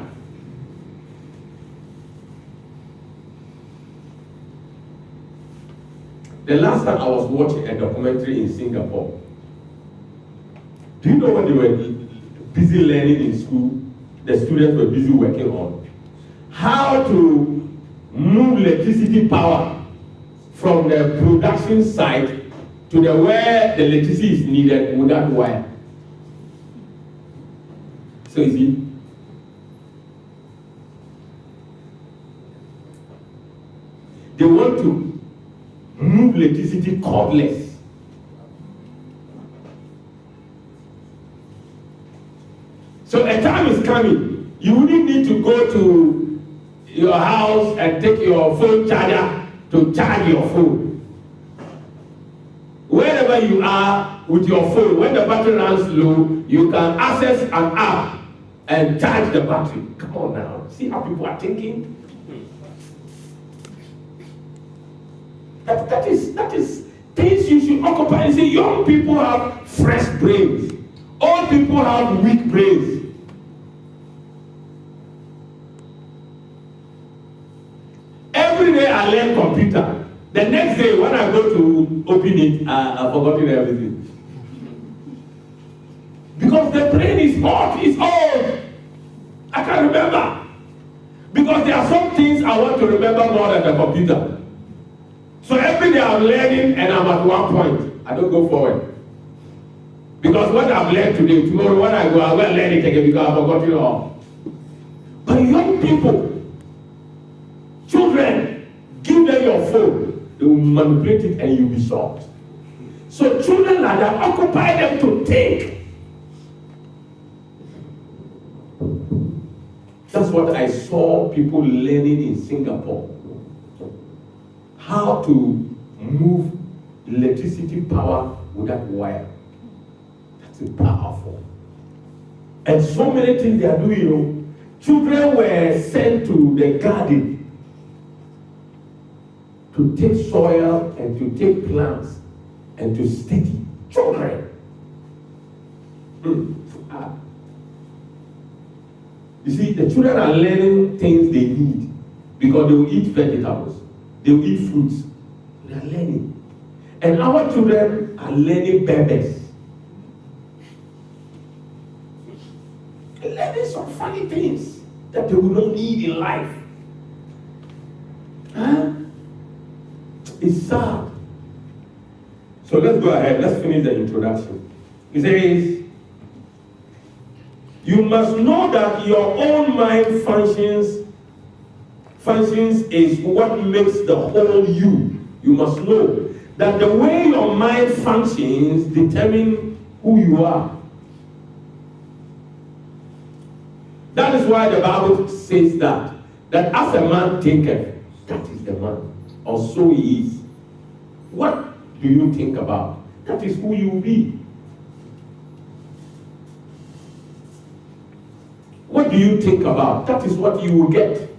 The last time I was watching a documentary in Singapore, do you know what they were busy learning in school? The students were busy working on how to move electricity power from the production site to the where the electricity is needed without wire. So you see, they want to move electricity cordless. So a time is coming, you wouldn't need to go to your house and take your phone charger to charge your phone. Wherever you are with your phone, when the battery runs low, you can access an app and charge the battery. Come on now, see how people are thinking? That is things you should occupy. You see, young people have fresh brains. Old people have weak brains. Every day I learn computer. The next day when I go to open it, I've forgotten everything. Because the brain is hot, it's old. I can't remember. Because there are some things I want to remember more than the computer. So every day I'm learning and I'm at one point. I don't go forward. Because what I've learned today, tomorrow when I go, I will learn it again because I've forgotten it all. But young people, children, give them your phone. They will manipulate it and you'll be shocked. So children like that, occupy them to think. That's what I saw people learning in Singapore. How to move electricity power without wire. That's powerful. And so many things they are doing, you know. Children were sent to the garden to take soil and to take plants and to study. Children. You see, the children are learning things they need because they will eat vegetables, they will eat fruits. They are learning. And our children are learning Berbers. They're learning some funny things that they will not need in life. Huh? It's sad. So let's go ahead. Let's finish the introduction. He says, you must know that your own mind functions is what makes the whole you. You must know that the way your mind functions determines who you are. That is why the Bible says that as a man thinketh, that is the man, or so he is. What do you think about? That is who you will be. What do you think about? That is what you will get.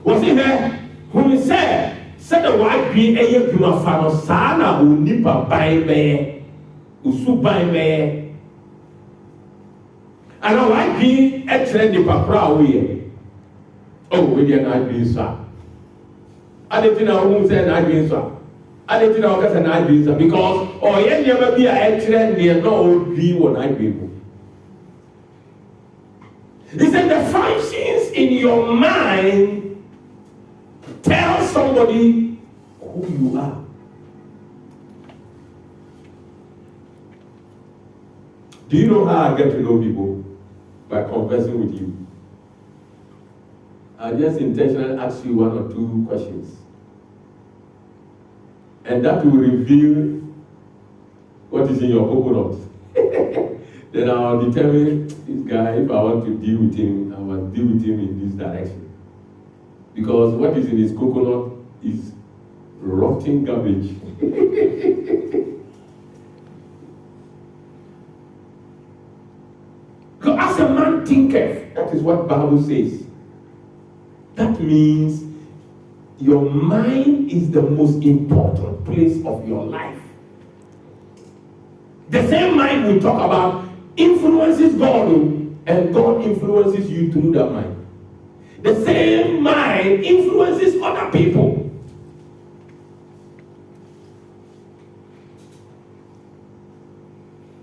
Was it there? When he said the white be a yuma fano sana unipa by me, usu by me. And I white be a trend the papra we. Oh, we didn't agree, sir. I didn't know who said I agree, sir. I didn't know because I agree, sir. Because, oh, yeah, never be a trend near no agree when I agree. He said the functions in your mind tell somebody who you are. Do you know how I get to know people? By conversing with you. I just intentionally ask you one or two questions. And that will reveal what is in your coconut. Then I'll determine this guy, if I want to deal with him, I must deal with him in this direction. Because what is in his coconut is rotten garbage. Because as a man thinketh, that is what the Bible says. That means your mind is the most important place of your life. The same mind we talk about influences God, and God influences you through that mind. The same mind influences other people.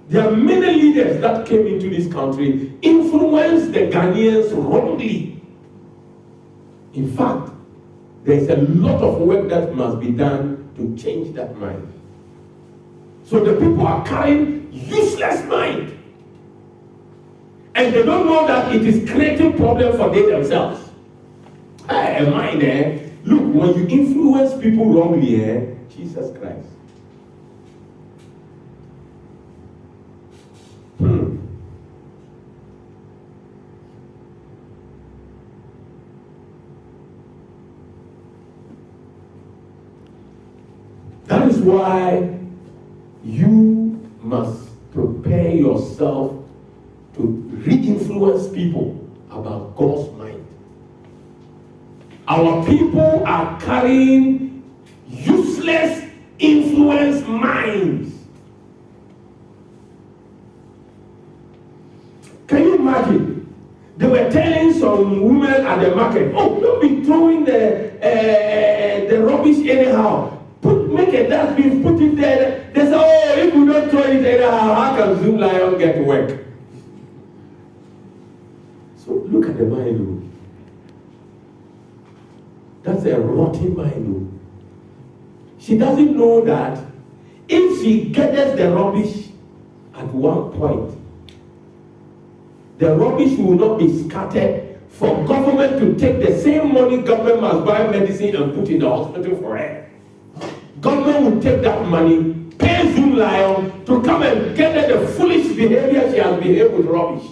There are many leaders that came into this country, influenced the Ghanaians wrongly. In fact, there is a lot of work that must be done to change that mind. So the people are carrying useless mind. And they don't know that it is creating problems for they themselves. Mind, look, when you influence people wrongly, Jesus Christ. That is why you must prepare yourself to re-influence people about God's mind. Our people are carrying useless influence minds. Can you imagine? They were telling some women at the market, oh, don't be throwing the rubbish anyhow. Make a dustbin, put it there. They say, oh, if we don't throw it anyhow, how can Zoom Lion get work? So look at the mind. That's a rotten mind. She doesn't know that if she gathers the rubbish at one point, the rubbish will not be scattered for government to take the same money government must buy medicine and put in the hospital for her. Government will take that money, pay Zoom Lion to come and gather the foolish behavior she has behaved with rubbish.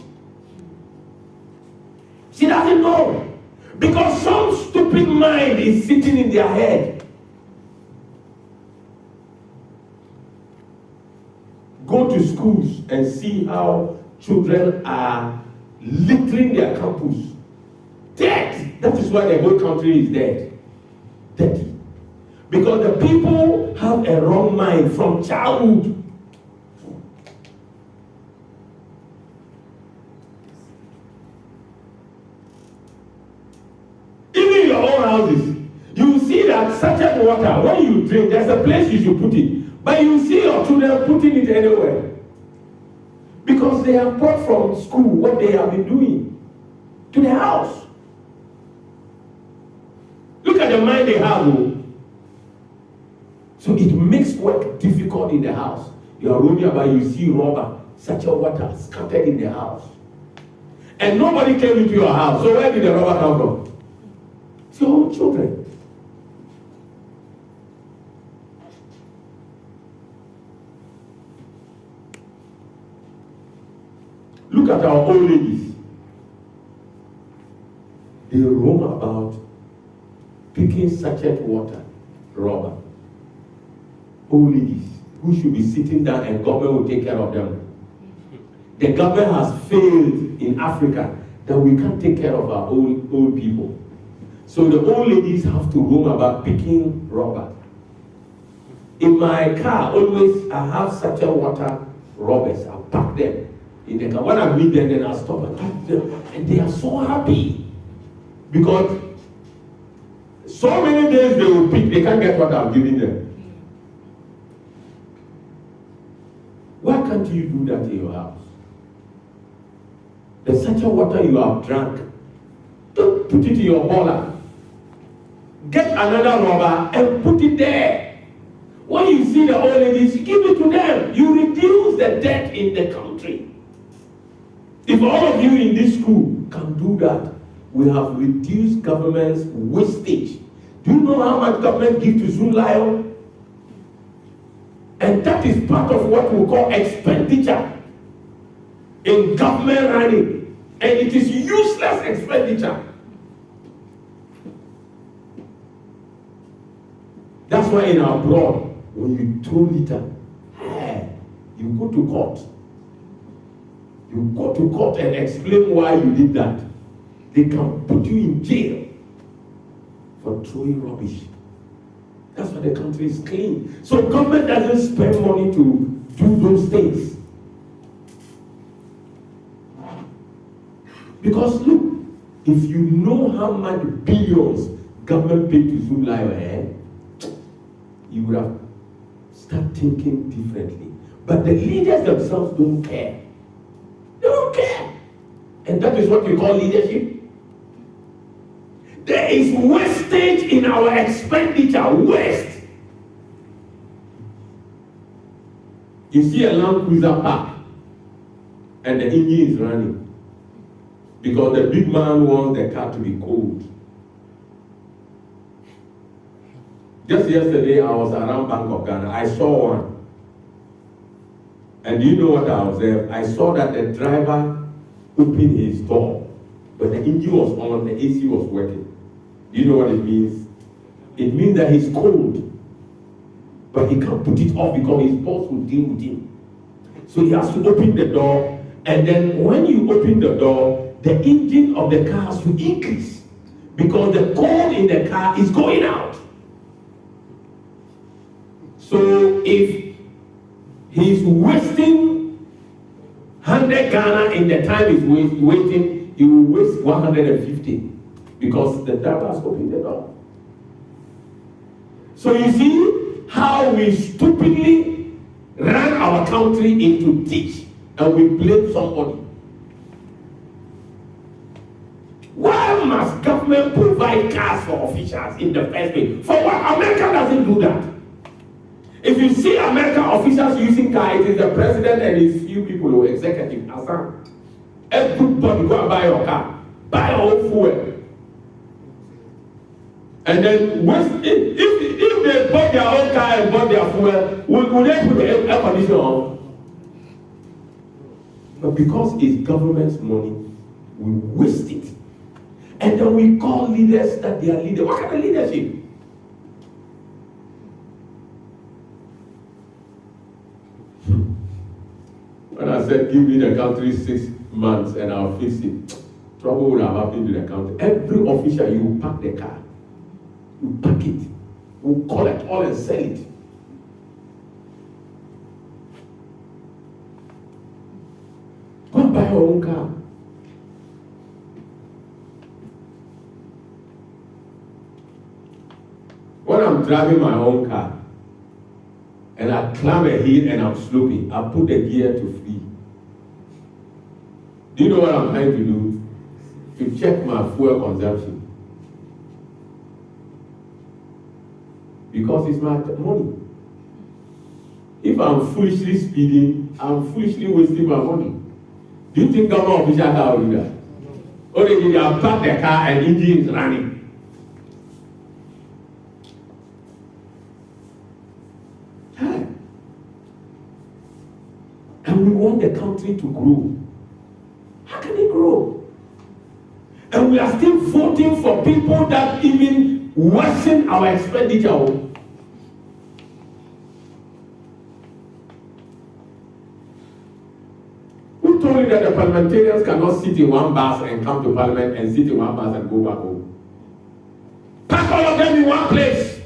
She doesn't know. Because some stupid mind is sitting in their head. Go to schools and see how children are littering their campus. Dead. That is why the whole country is dead. Dirty. Because the people have a wrong mind from childhood. Even in your own houses, you see that certain water, when you drink, there's a place you should put it. But you see your children putting it anywhere. Because they have brought from school what they have been doing to the house. Look at the mind they have. So it makes work difficult in the house. You are roaming about, you see rubber, such a water scattered in the house. And nobody came into your house. So where did the rubber come from? It's your own children. Look at our old ladies. They roam about picking sachet water, rubber. Old ladies who should be sitting down and government will take care of them. The government has failed in Africa that we can't take care of our old people. So the old ladies have to roam about picking rubber. In my car, always I have sachet water rubbers. I pack them in the car. When I meet them, then I stop and talk to them. And they are so happy. Because so many days they will pick, they can't get what I'm giving them. Why can't you do that in your house? The sachet water you have drank, don't put it in your bowler. Get another rubber and put it there. When you see the old ladies, give it to them. You reduce the debt in the country. If all of you in this school can do that, we have reduced government's wastage. Do you know how much government gives to Zoom Lion? And that is part of what we call expenditure in government running. And it is useless expenditure. That's why in our abroad, when you throw litter, you go to court. You go to court and explain why you did that. They can put you in jail for throwing rubbish. That's why the country is clean. So government doesn't spend money to do those things. Because look, if you know how much billions government paid to Zoom Lion, you would have started thinking differently. But the leaders themselves don't care. They don't care. And that is what we call leadership. There is wastage in our expenditure. Waste. You see a Land Cruiser park and the engine is running because the big man wants the car to be cold. Just yesterday, I was around Bank of Ghana. I saw one. And do you know what I observed? I saw that the driver opened his door. When the engine was on, the AC was working. Do you know what it means? It means that he's cold. But he can't put it off because his boss will deal with him. So he has to open the door. And then when you open the door, the engine of the car has to increase. Because the cold in the car is going out. So if he's wasting 100 Ghana in the time he's waiting, he will waste 150 because the driver has opened the door. So you see how we stupidly ran our country into ditch and we blame somebody. Why must government provide cars for officials in the first place? For what? America doesn't do that. If you see American officials using cars, it is the president and his few people who are executive. Everybody go and buy your car. Buy your own fuel. And then if they bought their own car and bought their fuel, will they put the air conditioner on? But because it's government's money, we waste it. And then we call leaders that they are leaders. What kind of leadership? When I said, give me the country 6 months and I'll fix it, trouble would have happened to the country. Every official, you will pack the car. You pack it. You collect all and sell it. Go and buy your own car. When I'm driving my own car, and I climb a hill and I'm sloping, I put the gear to free. Do you know what I'm trying to do? To check my fuel consumption. Because it's my money. If I'm foolishly speeding, I'm foolishly wasting my money. Do you think government officials will do that? Or they have parked the car and engine is running. And we want the country to grow. we are still voting for people that even worsen our expenditure. Who told you that the parliamentarians cannot sit in one bus and come to parliament and sit in one bus and go back home? Pack all of them in one place.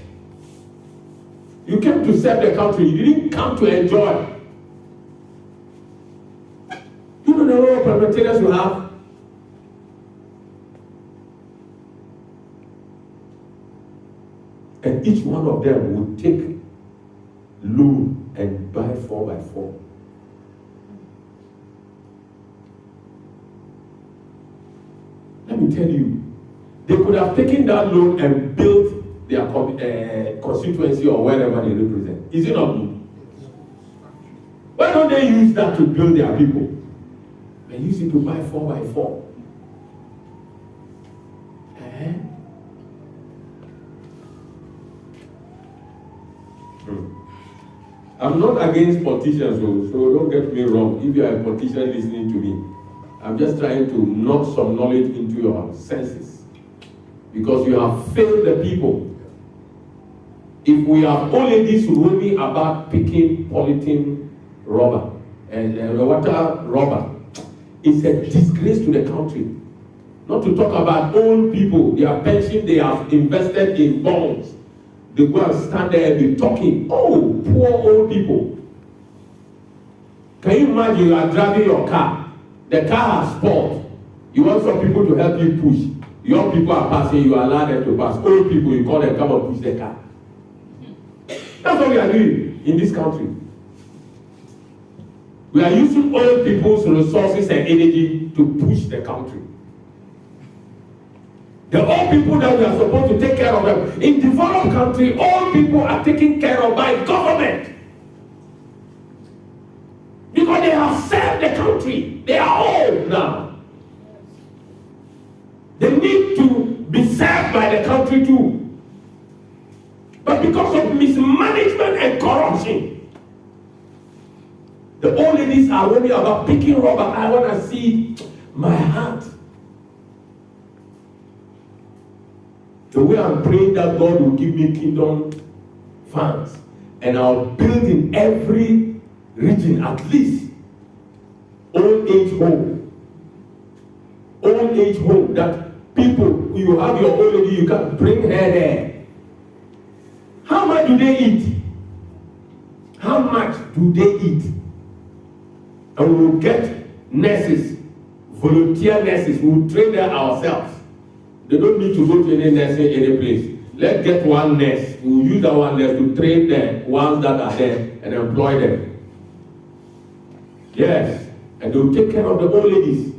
You came to serve the country. You didn't come to enjoy. You know the number of parliamentarians you have? And each one of them will take loan and buy 4x4. Let me tell you, they could have taken that loan and built their constituency or wherever they represent. Is it not good? Why don't they use that to build their people? They use it to buy 4x4. I'm not against politicians, so don't get me wrong. If you are a politician listening to me, I'm just trying to knock some knowledge into your senses. Because you have failed the people. If we have only this roaming about picking polythene rubber and water rubber, it's a disgrace to the country. Not to talk about old people, their pension they have invested in bonds. They go and stand there and be talking. Oh, poor old people. Can you imagine you are driving your car? The car has spoiled. You want some people to help you push. Young people are passing, you allow them to pass. Old people, you call them, come and push the car. That's what we are doing in this country. We are using old people's resources and energy to push the country. The old people that we are supposed to take care of them. In developed country, old people are taken care of by government. Because they have served the country. They are old now. They need to be served by the country too. But because of mismanagement and corruption, the old ladies are worried about picking rubber. I want to see my heart. The way I'm praying that God will give me kingdom funds, and I'll build in every region at least old age home. Old age home that people, you have your old lady, you can bring her there. How much do they eat? How much do they eat? And we will get nurses, volunteer nurses, we will train them ourselves. They don't need to go to any nursing any place. Let's get one nurse. We will use that one nurse to train the ones that are there and employ them. Yes. And they will take care of the old ladies.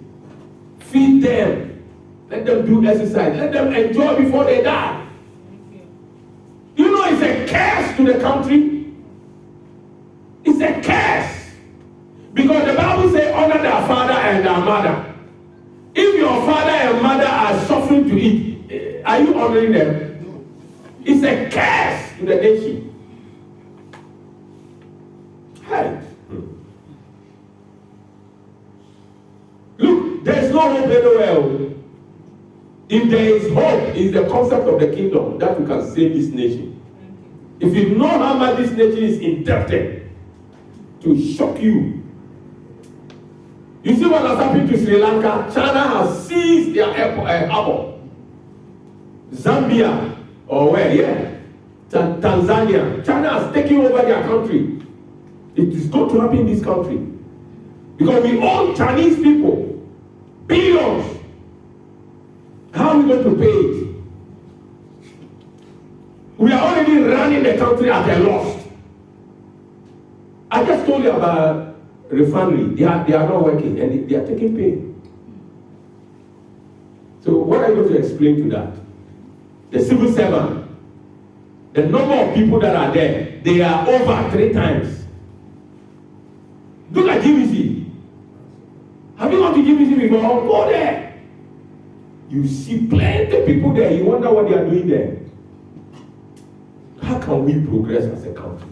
Feed them. Let them do exercise. Let them enjoy before they die. You know it's a curse to the country. It's a curse. Because the Bible says honor their father and their mother. If your father and mother are suffering to eat, are you honoring them? It's a curse to the nation. Hey. Look, there is no hope anywhere. If there is hope, it's the concept of the kingdom that we can save this nation. If you know how much this nation is indebted, to shock you. You see what has happened to Sri Lanka? China has seized their harbor. Zambia, or where? Yeah. Tanzania. China has taken over their country. It is going to happen in this country. Because we own Chinese people. Billions. How are we going to pay it? We are already running the country at a loss. I just told you about refinery. They are not working and they are taking pay. So what are you going to explain to that? The civil servant, the number of people that are there, they are over 3 times. Look at GBC. Have you gone to GBC before? Go there. You see plenty of people there. You wonder what they are doing there. How can we progress as a country?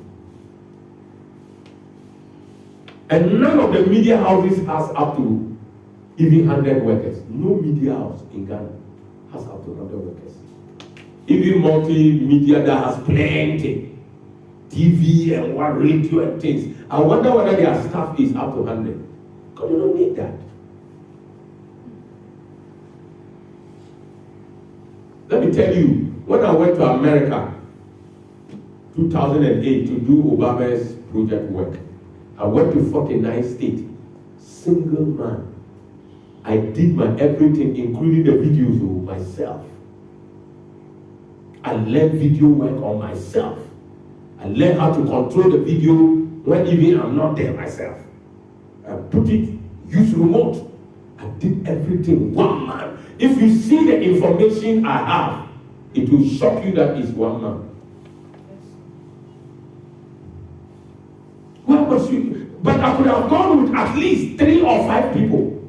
And none of the media houses has up to even 100 workers. No media house in Ghana. has up to 100 workers. Even multimedia that has plenty. TV and what radio and things. I wonder whether their staff is up to 100. Because you don't need that. Let me tell you, when I went to America, 2008, to do Obama's project work, I went to 49 states, single man. I did my everything, including the videos myself. I learned video work on myself. I learned how to control the video when even I'm not there myself. I put it, use remote. I did everything, one man. If you see the information I have, it will shock you that it's one man. Why must you? But I could have gone with at least 3 or 5 people.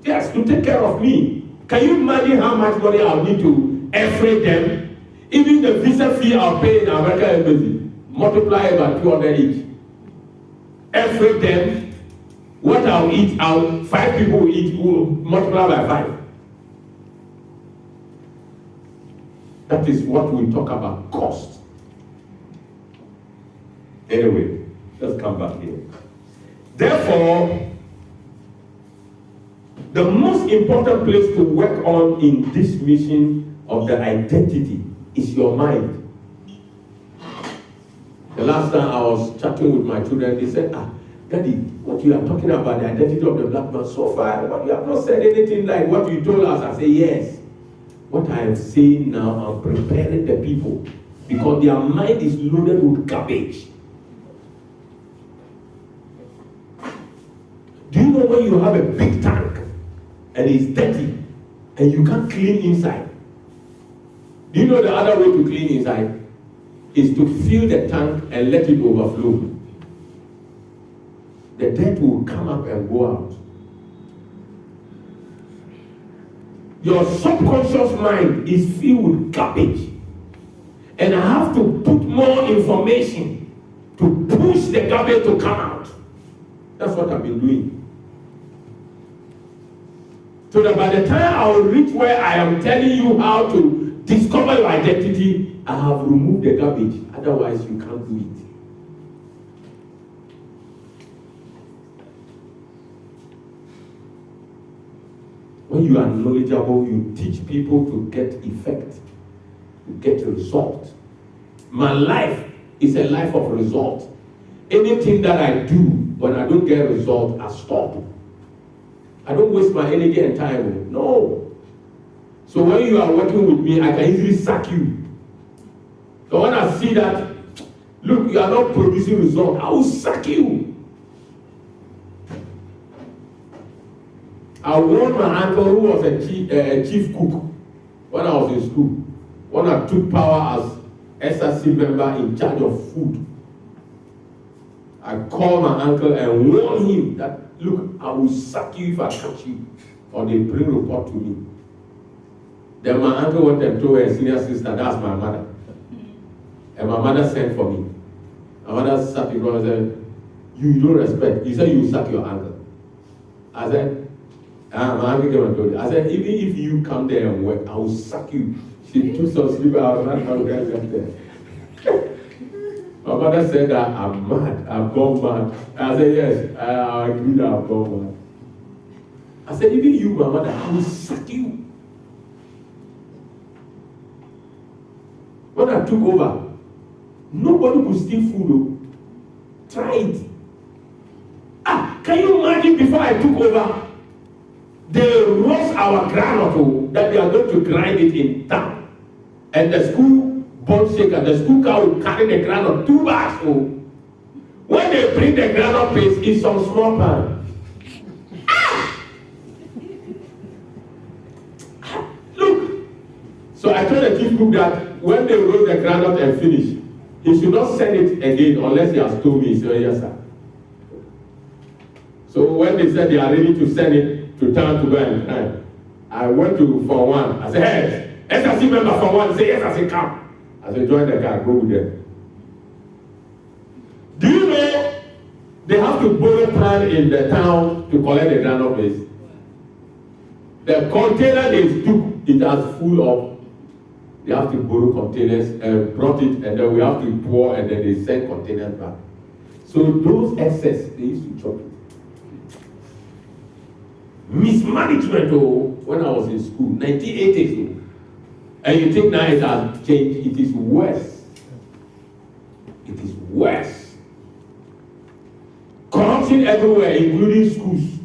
Yes, to take care of me. Can you imagine how much money I'll need to airfreight them? Even the visa fee I'll pay in American Embassy, multiply it by 200 each. Airfreight them. What I'll eat, 5 people will eat, will multiply by 5. That is what we talk about, cost. Anyway, let's come back here. Therefore, the most important place to work on in this mission of the identity is your mind. The last time I was chatting with my children, they said, Daddy, what you are talking about, the identity of the black man, so far, but you have not said anything like what you told us. I say, yes. What I am saying now, I'm preparing the people because their mind is loaded with garbage. Do you know when you have a big tank and it's dirty and you can't clean inside? Do you know the other way to clean inside is to fill the tank and let it overflow? The dirt will come up and go out. Your subconscious mind is filled with garbage. And I have to put more information to push the garbage to come out. That's what I've been doing. So that by the time I will reach where I am telling you how to discover your identity, I have removed the garbage. Otherwise, you can't do it. When you are knowledgeable, you teach people to get effect, to get result. My life is a life of result. Anything that I do, when I don't get result, I stop. I don't waste my energy and time. No. So when you are working with me, I can easily sack you. So when I see that, look, you are not producing result, I will sack you. I warned my uncle who was a chief cook when I was in school. When I took power as SRC member in charge of food, I called my uncle and warned him that, look, I will sack you if I catch you, or they bring report to me. Then my uncle went and told her senior sister, that's my mother. And my mother sent for me. My mother sat in front and said, you don't respect. You said you sack your uncle. I said, my uncle came and told me. I said, even if you come there and work, I will sack you. She took some sleep out of that house there. My mother said that I'm mad, I've gone mad. I said, yes, I agree that I've gone mad. I said, even you, my mother, I will sack you. When I took over, nobody could steal food. Try it. Can you imagine before I took over, they roast our groundnut that they are going to grind it in town. And the school bond shaker, the school car will carry the groundnut 2 bags. When they bring the groundnut paste, it's some small pan. Look. So I told the chief cook that when they roast the groundnut and finish, he should not send it again unless he has told me. He said, yes, sir. So when they said they are ready to send it to town to go and grind, I went to for one. I said, hey, SRC member for one. Say yes, I said, come. I said, join the car, go with them. Do you know they have to borrow plan in the town to collect the groundnut paste? The container they took it has full of, they have to borrow containers and brought it, and then we have to pour, and then they send containers back. So those excess, they used to chop it. Mismanagement, when I was in school, 1980s, and you think now it has changed, it is worse. It is worse. Corruption everywhere, including schools.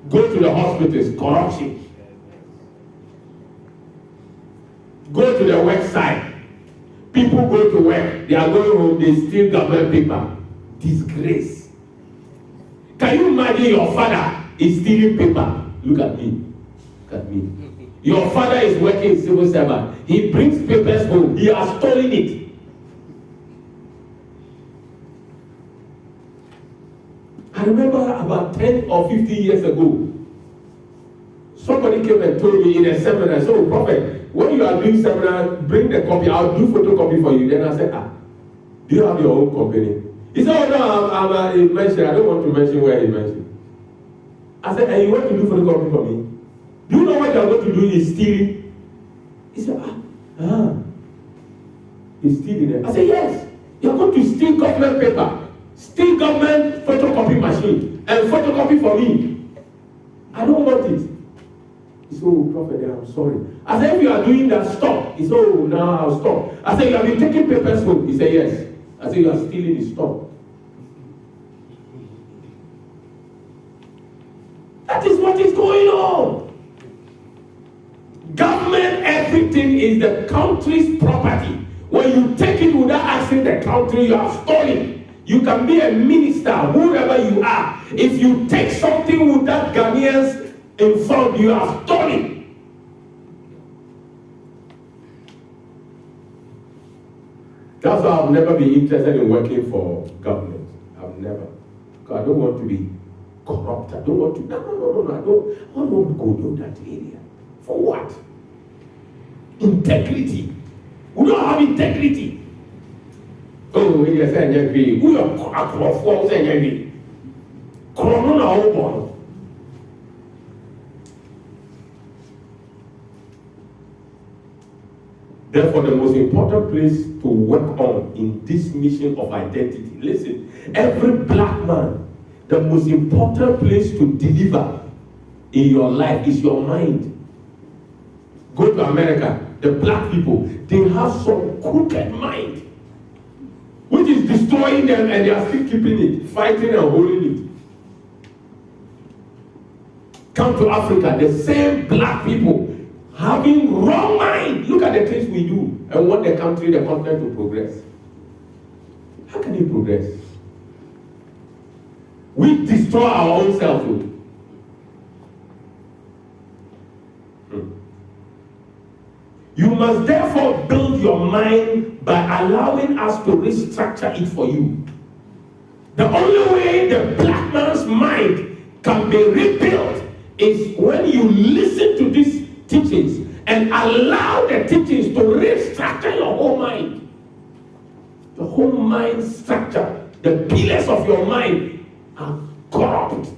Go to the hospitals, corruption. Go to the website. People go to work, they are going home, they steal government paper. Disgrace. Can you imagine your father is stealing paper? Look at me. Look at me. Your father is working in civil servant. He brings papers home. He has stolen it. I remember about 10 or 15 years ago, somebody came and told me in a seminar, so Prophet, when you are doing seminar, bring the copy, I'll do photocopy for you. Then I said, do you have your own company? He said, oh no, he mentioned, I don't want to mention where he mentioned. I said, and you want to do photocopy for me? Do you know what you are going to do is stealing? He said, he's stealing it. I said, yes, you are going to steal government paper, steal government photocopy machine, and photocopy for me. I don't want it. He said, oh, Prophet, I'm sorry. I said, if you are doing that, stop. He said, oh, now I'll stop. I said, you have been taking papers home. He said, yes. I said, you are stealing it, stop. That is what is going on. Government, everything is the country's property. When you take it without asking the country, you have stolen. You can be a minister, whoever you are. If you take something without Ghanaians informed, you have stolen. That's why I've never been interested in working for government. I've never. Because I don't want to be corrupt. I don't want to. No. I don't want to go to that area. For what? Integrity. We don't have integrity. Oh, you're saying you're being. We are for saying you're being. Corona over. Therefore, the most important place to work on in this mission of identity, listen, every black man, the most important place to deliver in your life is your mind. Go to America, the black people, they have some crooked mind, which is destroying them, and they are still keeping it, fighting and holding it. Come to Africa, the same black people having wrong mind. Look at the things we do and want the country, the continent to progress. How can it progress? We destroy our own selfhood. You must therefore build your mind by allowing us to restructure it for you. The only way the black man's mind can be rebuilt is when you listen to these teachings and allow the teachings to restructure your whole mind. The whole mind structure, the pillars of your mind are corrupt.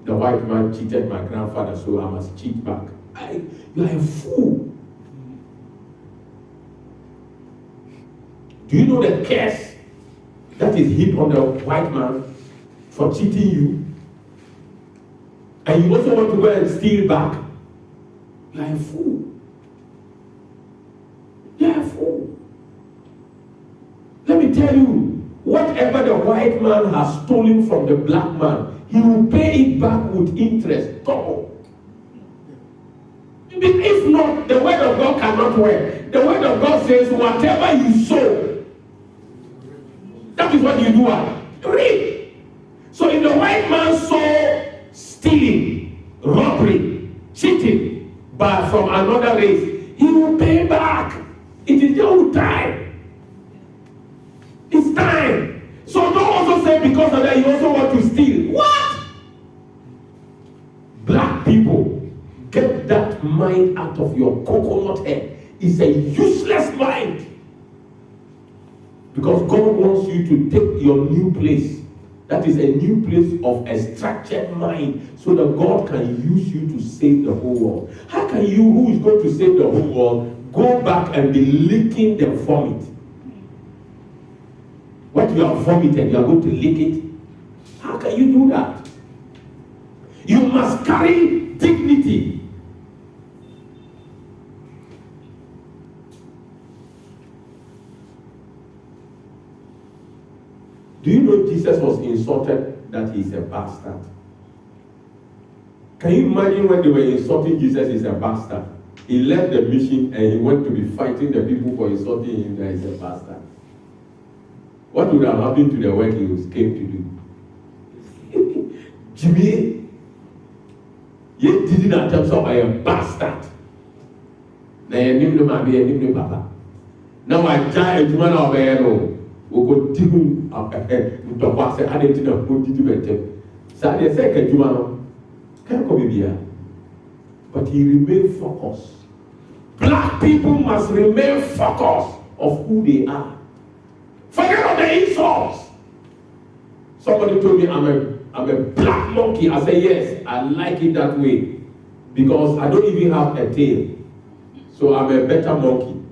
The white man cheated my grandfather, so I must cheat back. You are a fool. Do you know the curse that is heaped on the white man for cheating you? And you also want to go and steal back? You are a fool. You are a fool. Let me tell you, whatever the white man has stolen from the black man, he will pay it back with interest, double. If not, the word of God cannot work. The word of God says, whatever you sow, that is what you do. Read. So if the white man saw stealing, robbery, cheating, but from another race, he will pay back. It is your time. It's time. So don't also say because of that you also want to steal. What? Black people, get that mind out of your coconut head. It's a useless mind. Because God wants you to take your new place. That is a new place of a structured mind, so that God can use you to save the whole world. How can you, who is going to save the whole world, go back and be licking the vomit? What you have vomited, you are going to lick it? How can you do that? You must carry dignity. Do you know Jesus was insulted that he's a bastard? Can you imagine when they were insulting Jesus, he's a bastard? He left the mission and he went to be fighting the people for insulting him that he's a bastard. What would have happened to the work he came to do? Jimmy, you didn't attempt to be a bastard. Now you name no be a name no papa. Now I try to man over we go dig up to pass and it in a good debate. So I say Kajumano can't come here. But he remained focused. Black people must remain focused of who they are. Forget all the insults. Somebody told me I'm a black monkey. I say yes, I like it that way. Because I don't even have a tail. So I'm a better monkey.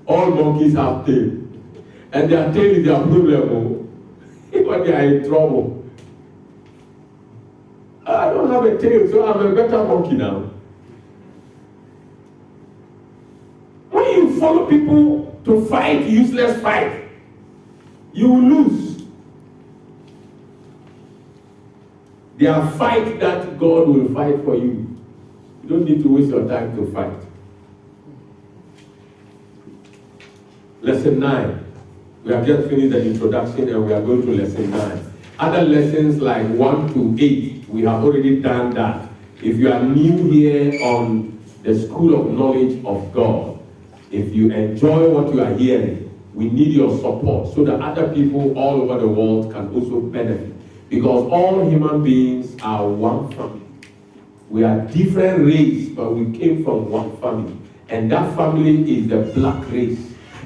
All monkeys have tail. And their tail is their problem. When they are in trouble. I don't have a tail, so I'm a better monkey now. When you follow people to fight useless fight, you will lose. There are fights that God will fight for you. You don't need to waste your time to fight. Lesson 9. We have just finished the introduction and we are going to lesson 9. Other lessons like 1 to 8, we have already done that. If you are new here on the School of Knowledge of God, if you enjoy what you are hearing, we need your support so that other people all over the world can also benefit. Because all human beings are one family. We are different race, but we came from one family. And that family is the black race.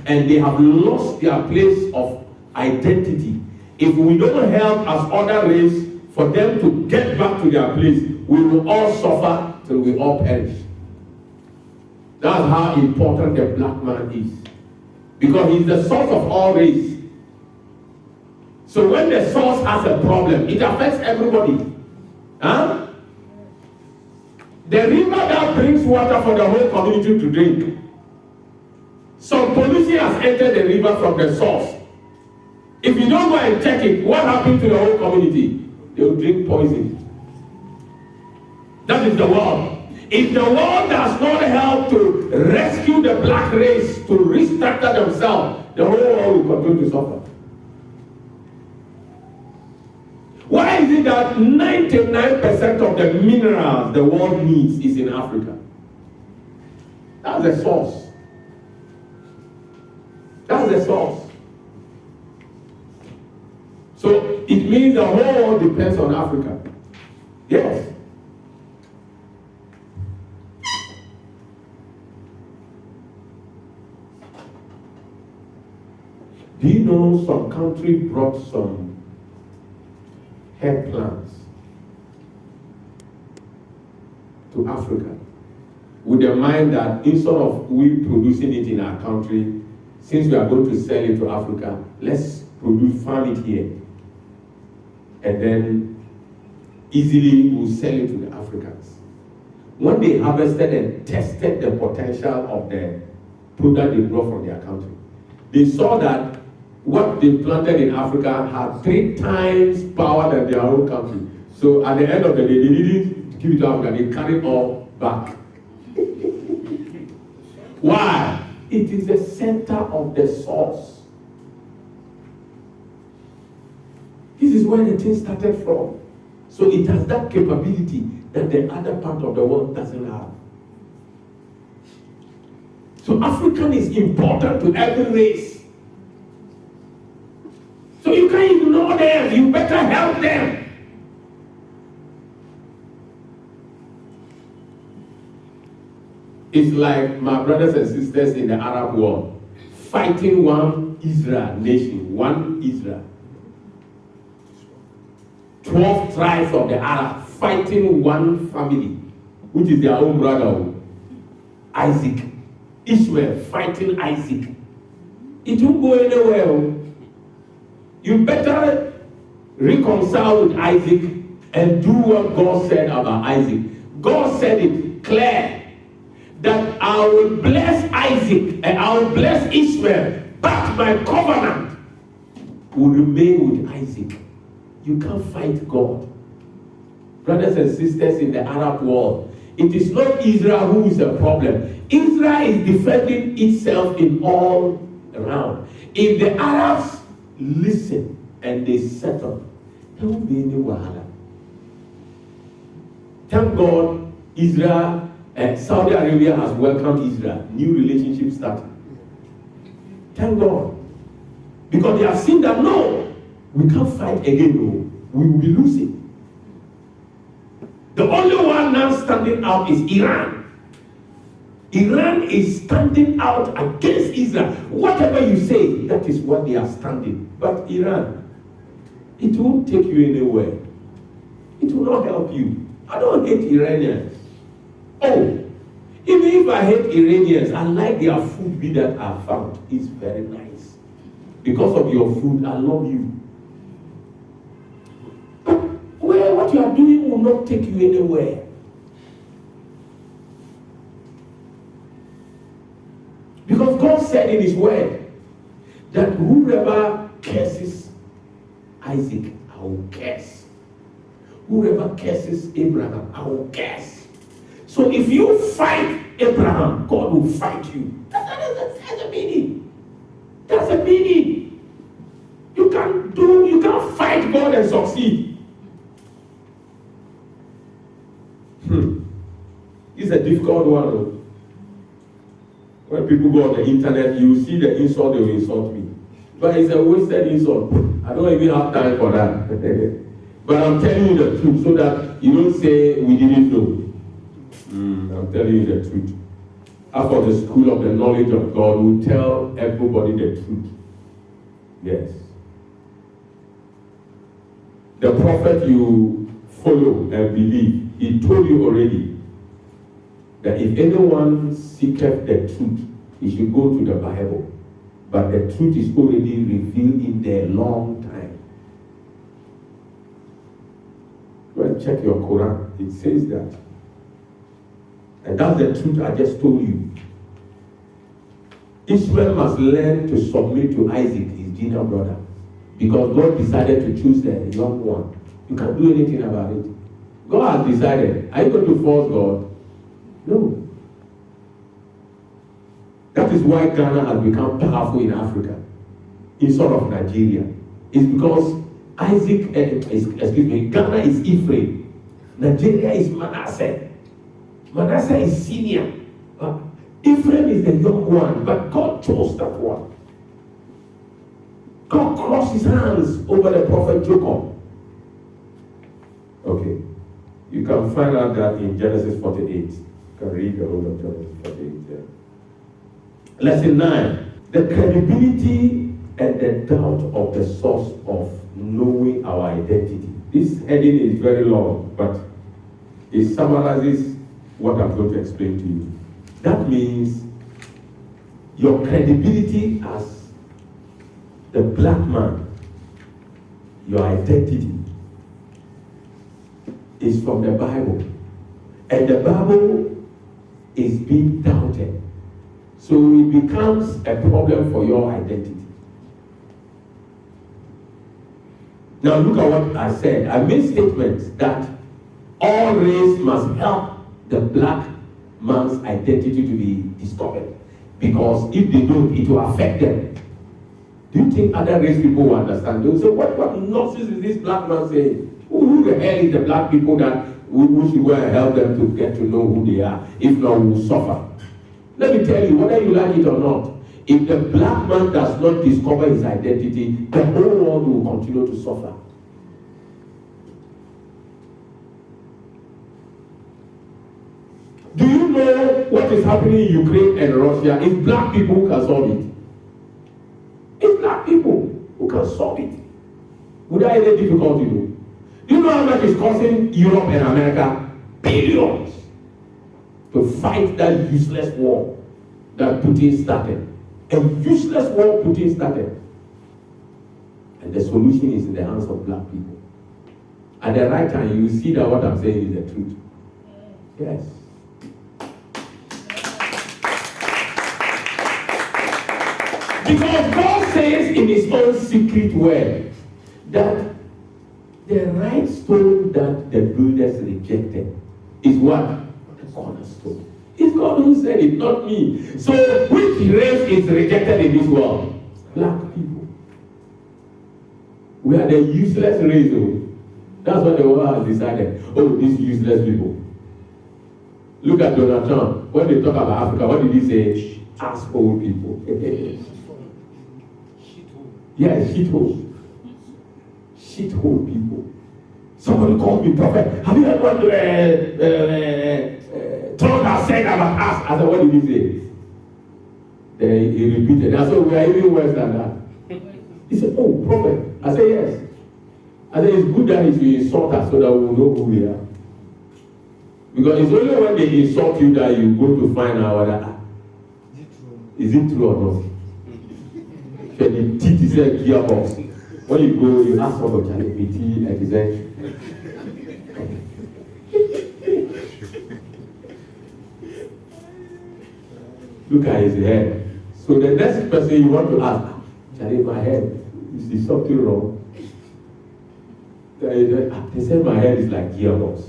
And they have lost their place of identity. If we don't help as other race for them to get back to their place, we will all suffer till we all perish. That's how important the black man is. Because he's the source of all race. So when the source has a problem, it affects everybody. Huh? The river that brings water for the whole community to drink. Some pollution has entered the river from the source. If you don't go and check it, what happens to the whole community? They will drink poison. That is the world. If the world does not help to rescue the black race to restructure themselves, the whole world will continue to suffer. Why is it that 99% of the minerals the world needs is in Africa? That's the source. That's the source. So it means the whole world depends on Africa. Yes. Do you know some country brought some hair plants to Africa with the mind that instead of we producing it in our country, since we are going to sell it to Africa, let's farm it here. And then easily we'll sell it to the Africans. When they harvested and tested the potential of the product they brought from their country, they saw that what they planted in Africa had 3 times power than their own country. So at the end of the day, they didn't give it to Africa, they carried all back. Why? It is the center of the source. This is where the thing started from. So it has that capability that the other part of the world doesn't have. So African is important to every race. So you can't ignore them. You better help them. It's like my brothers and sisters in the Arab world fighting one one Israel nation, one Israel. 12 tribes of the Arab fighting one family, which is their own brother, Isaac. Ishmael fighting Isaac. It won't go anywhere. You better reconcile with Isaac and do what God said about Isaac. God said it clear that I will bless Isaac and I will bless Ishmael, but my covenant will remain with Isaac. You can't fight God. Brothers and sisters in the Arab world, it is not Israel who is the problem. Israel is defending itself in all around. If the Arabs listen and they settle, there won't be any wahala. Thank God, Israel and Saudi Arabia has welcomed Israel. New relationship started. Thank God. Because they have seen that no, we can't fight again. No, we will be losing. The only one now standing out is Iran. Iran is standing out against Israel. Whatever you say, that is what they are standing. But Iran, it won't take you anywhere. It will not help you. I don't hate Iranians. Oh, even if I hate Iranians, I like their food be that I found. It's very nice. Because of your food, I love you. Well, what you are doing will not take you anywhere. Because God said in his word that whoever curses Isaac, I will curse. Whoever curses Abraham, I will curse. So if you fight Abraham, God will fight you. That's a meaning. That's a meaning. You can't fight God and succeed. It's a difficult one. When people go on the internet, you see the insult, they will insult me. But it's a wasted insult. I don't even have time for that. But I'm telling you the truth so that you don't say we didn't know. I'm telling you the truth. After the school of the knowledge of God, will tell everybody the truth. Yes. The prophet you follow and believe, he told you already that if anyone seeketh the truth, he should go to the Bible. But the truth is already revealed in there long time. Go and check your Quran. It says that. And that's the truth I just told you. Israel must learn to submit to Isaac, his junior brother. Because God decided to choose the young one. You can't do anything about it. God has decided. Are you going to force God? No. That is why Ghana has become powerful in Africa, instead of Nigeria. It's because Ghana is Ephraim. Nigeria is Manasseh. Manasseh is senior. Ephraim is the young one, but God chose that one. God crossed his hands over the prophet Jacob. Okay. You can find out that in Genesis 48. You can read the whole of Genesis 48 there. Lesson 9. The credibility and the doubt of the source of knowing our identity. This heading is very long, but it summarizes what I'm going to explain to you. That means your credibility as the black man, your identity, is from the Bible. And the Bible is being doubted. So it becomes a problem for your identity. Now look at what I said. I made statements that all race must help the black man's identity to be discovered. Because if they don't, it will affect them. Do you think other race people will understand? They will say, what nonsense is this black man saying? Who the hell is the black people that we should go and help them to get to know who they are? If not, we will suffer. Let me tell you, whether you like it or not, if the black man does not discover his identity, the whole world will continue to suffer. Do you know what is happening in Ukraine and Russia? It's black people who can solve it. It's that any difficulty? Do you know how much it's costing Europe and America? Billions to fight that useless war that Putin started. A useless war Putin started. And the solution is in the hands of black people. At the right time, you see that what I'm saying is the truth. Yes. Because God says in his own secret word that the right stone that the builders rejected is what? The cornerstone. It's God who said it, not me. So which race is rejected in this world? Black people. We are the useless race. That's what the world has decided. Oh, these useless people. Look at Donald Trump. When they talk about Africa, what did he say? Asshole people. Yes, shithole. Shithole people. Somebody called me prophet. Have you heard what Trump has said about us? I said, what did he say? Then he repeated. I said, we are even worse than that. He said, oh, prophet. I said, yes. I said, it's good that you insult us so that we will know who we are. Because it's only when they insult you that you go to find out whether is it true or not. Can the teeth is a gearbox. When you go, you ask for the challenge, and he said, look at his head. So the next person you want to ask, Charlie, my head, is there something wrong? They said my head is like gearbox.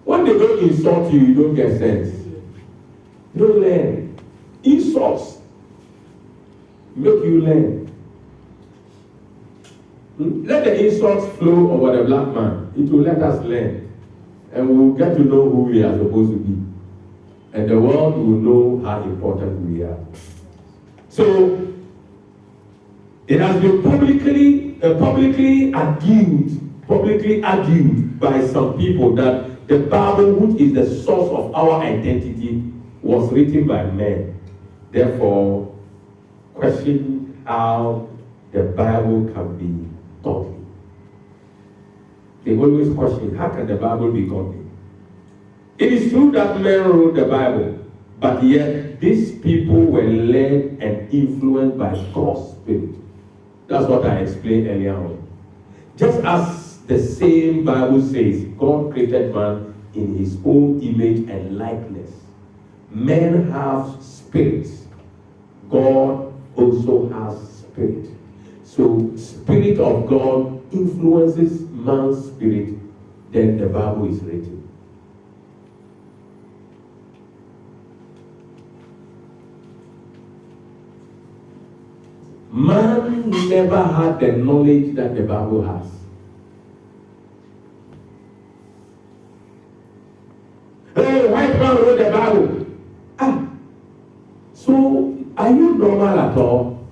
When they don't insult you, you don't get sense. You don't learn. Insults make you learn. Let the insults flow over the black man. It will let us learn. And we will get to know who we are supposed to be. And the world will know how important we are. So, it has been publicly argued by some people that the Bible, which is the source of our identity, was written by men. Therefore, question how the Bible can be godly. They always question, how can the Bible be godly? It is true that men wrote the Bible, but yet these people were led and influenced by God's Spirit. That's what I explained earlier on. Just as the same Bible says, God created man in his own image and likeness. Men have spirits. God also has spirit. So, Spirit of God influences man's spirit, then the Bible is written. Man never had the knowledge that the Bible has. Hey, white man wrote the Bible. So are you normal at all?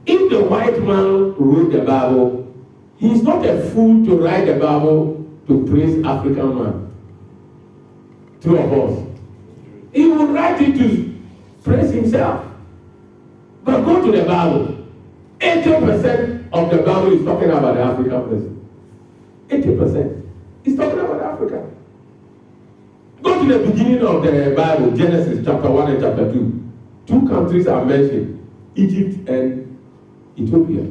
If the white man wrote the Bible, he's not a fool to write the Bible to praise African man. Two of us. He will write it to praise himself. But go to the Bible. 80% of the Bible is talking about the African person. 80% is talking about Africa. Go to the beginning of the Bible, Genesis chapter 1 and chapter 2. Two countries are mentioned, Egypt and Ethiopia.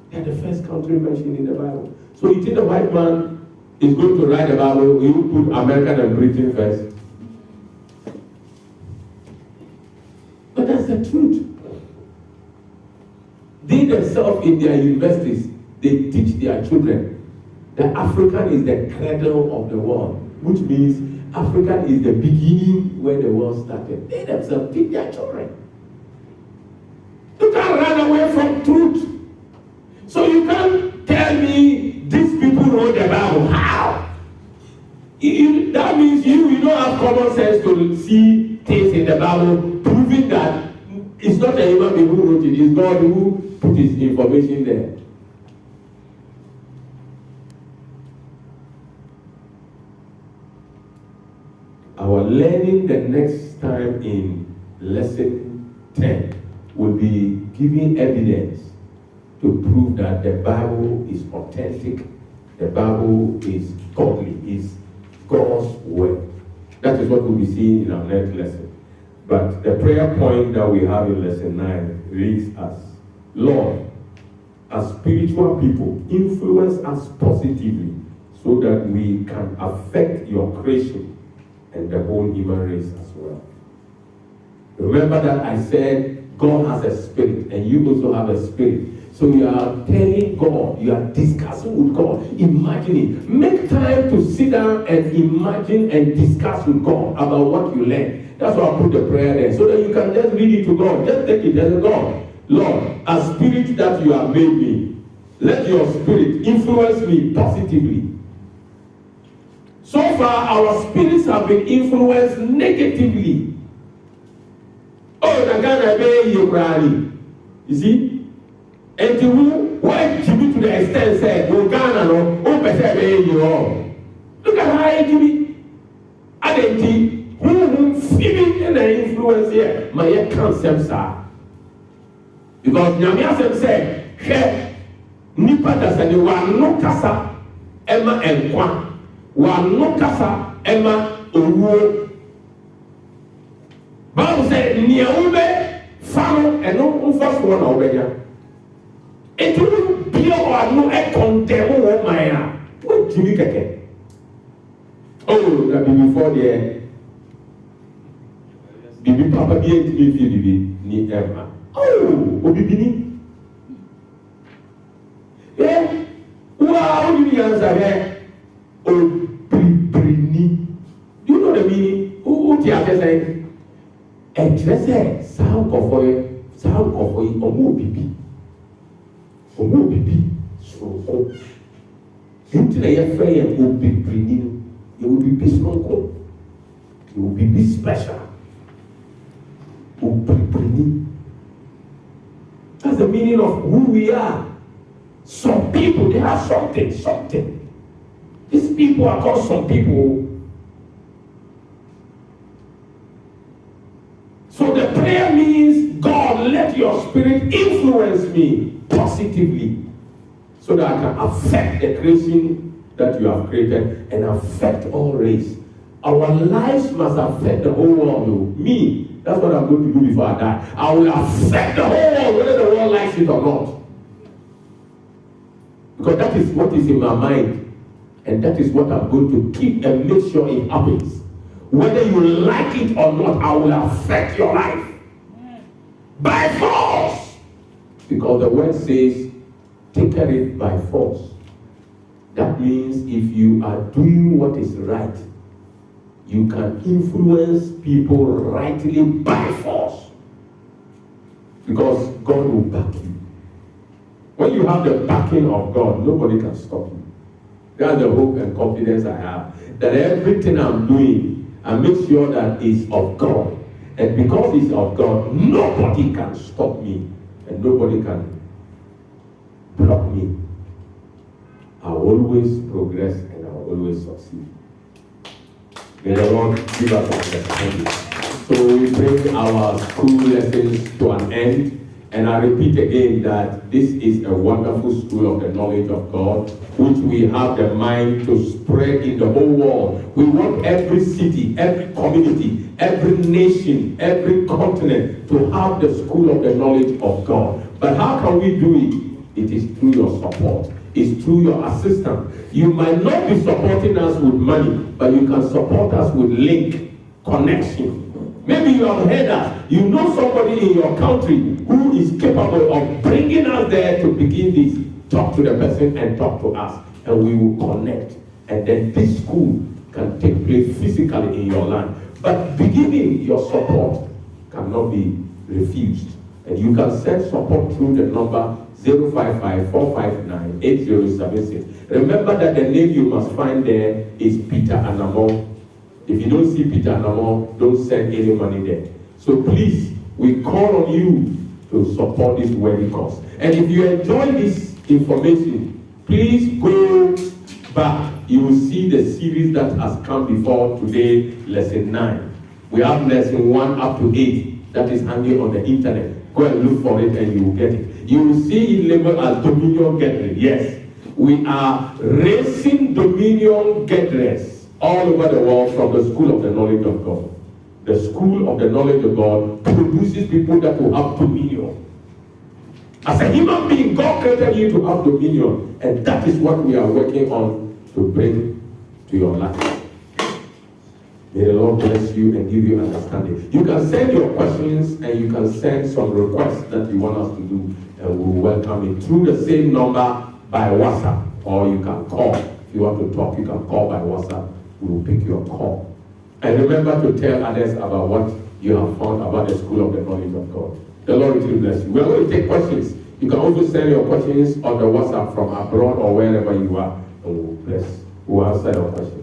They are the first country mentioned in the Bible. So you think the white man is going to write the Bible, he will put American and Britain first. But that's the truth. They themselves in their universities, they teach their children that Africa is the cradle of the world, which means Africa is the beginning where the world started. They themselves teach their children. You can't run away from truth. So you can't tell me these people wrote the Bible. How? That means you don't have common sense to see things in the Bible proving that it's not a human being who wrote it, it's God who put his information there. Our learning the next time in lesson 10 will be giving evidence to prove that the Bible is authentic, the Bible is godly, is God's word. That is what we'll be seeing in our next lesson. But the prayer point that we have in lesson 9 reads as, Lord, as spiritual people, influence us positively so that we can affect your creation and the whole human race as well. Remember that I said God has a spirit and you also have a spirit. So you are telling God, you are discussing with God, imagining. Make time to sit down and imagine and discuss with God about what you learned. That's why I put the prayer there, so that you can just read it to God. Just take it as God. Lord, as spirit that you have made me, let your spirit influence me positively. So far, our spirits have been influenced negatively. Oh, you see? And why Jimmy to the extent said, oh, Ghana, no, oh, look at how Jimmy. I didn't think who feeling and the influence here, my concept, sir. Because Nyamiasem said, hey, Nipa dasani wa no kasa ema enkwa, wa no kasa ema owo. Bible said, niya ube fano eno unfasu wana ubenya. Etu biya wa no condemn wo maya. What Jimmy keke? Oh, that be before there. Bibi papa biya ntimi fi bibi ni Emma. Oh, obibini. Yeah. Wow, you answer here. Oh, brini. Do you know the meaning? Who the other say? And just say, sound of omo bibi. Omo bibi. So, into the affair, you will be brini. You will be strong. You will be special. That's the meaning of who we are. Some people, they have something. These people are called some people. So the prayer means, God, let your spirit influence me positively so that I can affect the creation that you have created and affect all race. Our lives must affect the whole world. Though. Me, that's what I'm going to do before I die. I will affect the whole world, whether the world likes it or not. Because that is what is in my mind. And that is what I'm going to keep and make sure it happens. Whether you like it or not, I will affect your life. By force. Because the word says, take it by force. That means if you are doing what is right, you can influence people rightly by force. Because God will back you. When you have the backing of God, nobody can stop you. That's the hope and confidence I have. That everything I'm doing, I make sure that it's of God. And because it's of God, nobody can stop me. And nobody can block me. I'll always progress and I'll always succeed. May the Lord give us understanding. So we bring our school lessons to an end. And I repeat again that this is a wonderful school of the knowledge of God, which we have the mind to spread in the whole world. We want every city, every community, every nation, every continent to have the school of the knowledge of God. But how can we do it? It is through your support. It's through your assistance. You might not be supporting us with money, but you can support us with link, connection. Maybe you have heard us. You know somebody in your country who is capable of bringing us there to begin this. Talk to the person and talk to us. And we will connect. And then this school can take place physically in your land. But beginning, your support cannot be refused. And you can send support through the number 055-459-8076. Remember that the name you must find there is Peter Anamo. If you don't see Peter Anamo, don't send any money there. So please, we call on you to support this worthy cause. And if you enjoy this information, please go back. You will see the series that has come before today, lesson 9. We have lesson 1 up to 8 that is hanging on the internet. Go and look for it and you will get it. You will see it labeled as dominion gathering. Yes. We are raising dominion gatherers all over the world from the school of the knowledge of God. The school of the knowledge of God produces people that will have dominion. As a human being, God created you to have dominion, and that is what we are working on to bring to your life. May the Lord bless you and give you understanding. You can send your questions and you can send some requests that you want us to do, and we'll welcome it through the same number by WhatsApp, or you can call. If you want to talk, you can call by WhatsApp. We will pick your call. And remember to tell others about what you have found about the school of the knowledge of God. The Lord will bless you. We are going to take questions. You can also send your questions on the WhatsApp from abroad or wherever you are, and we'll answer your questions.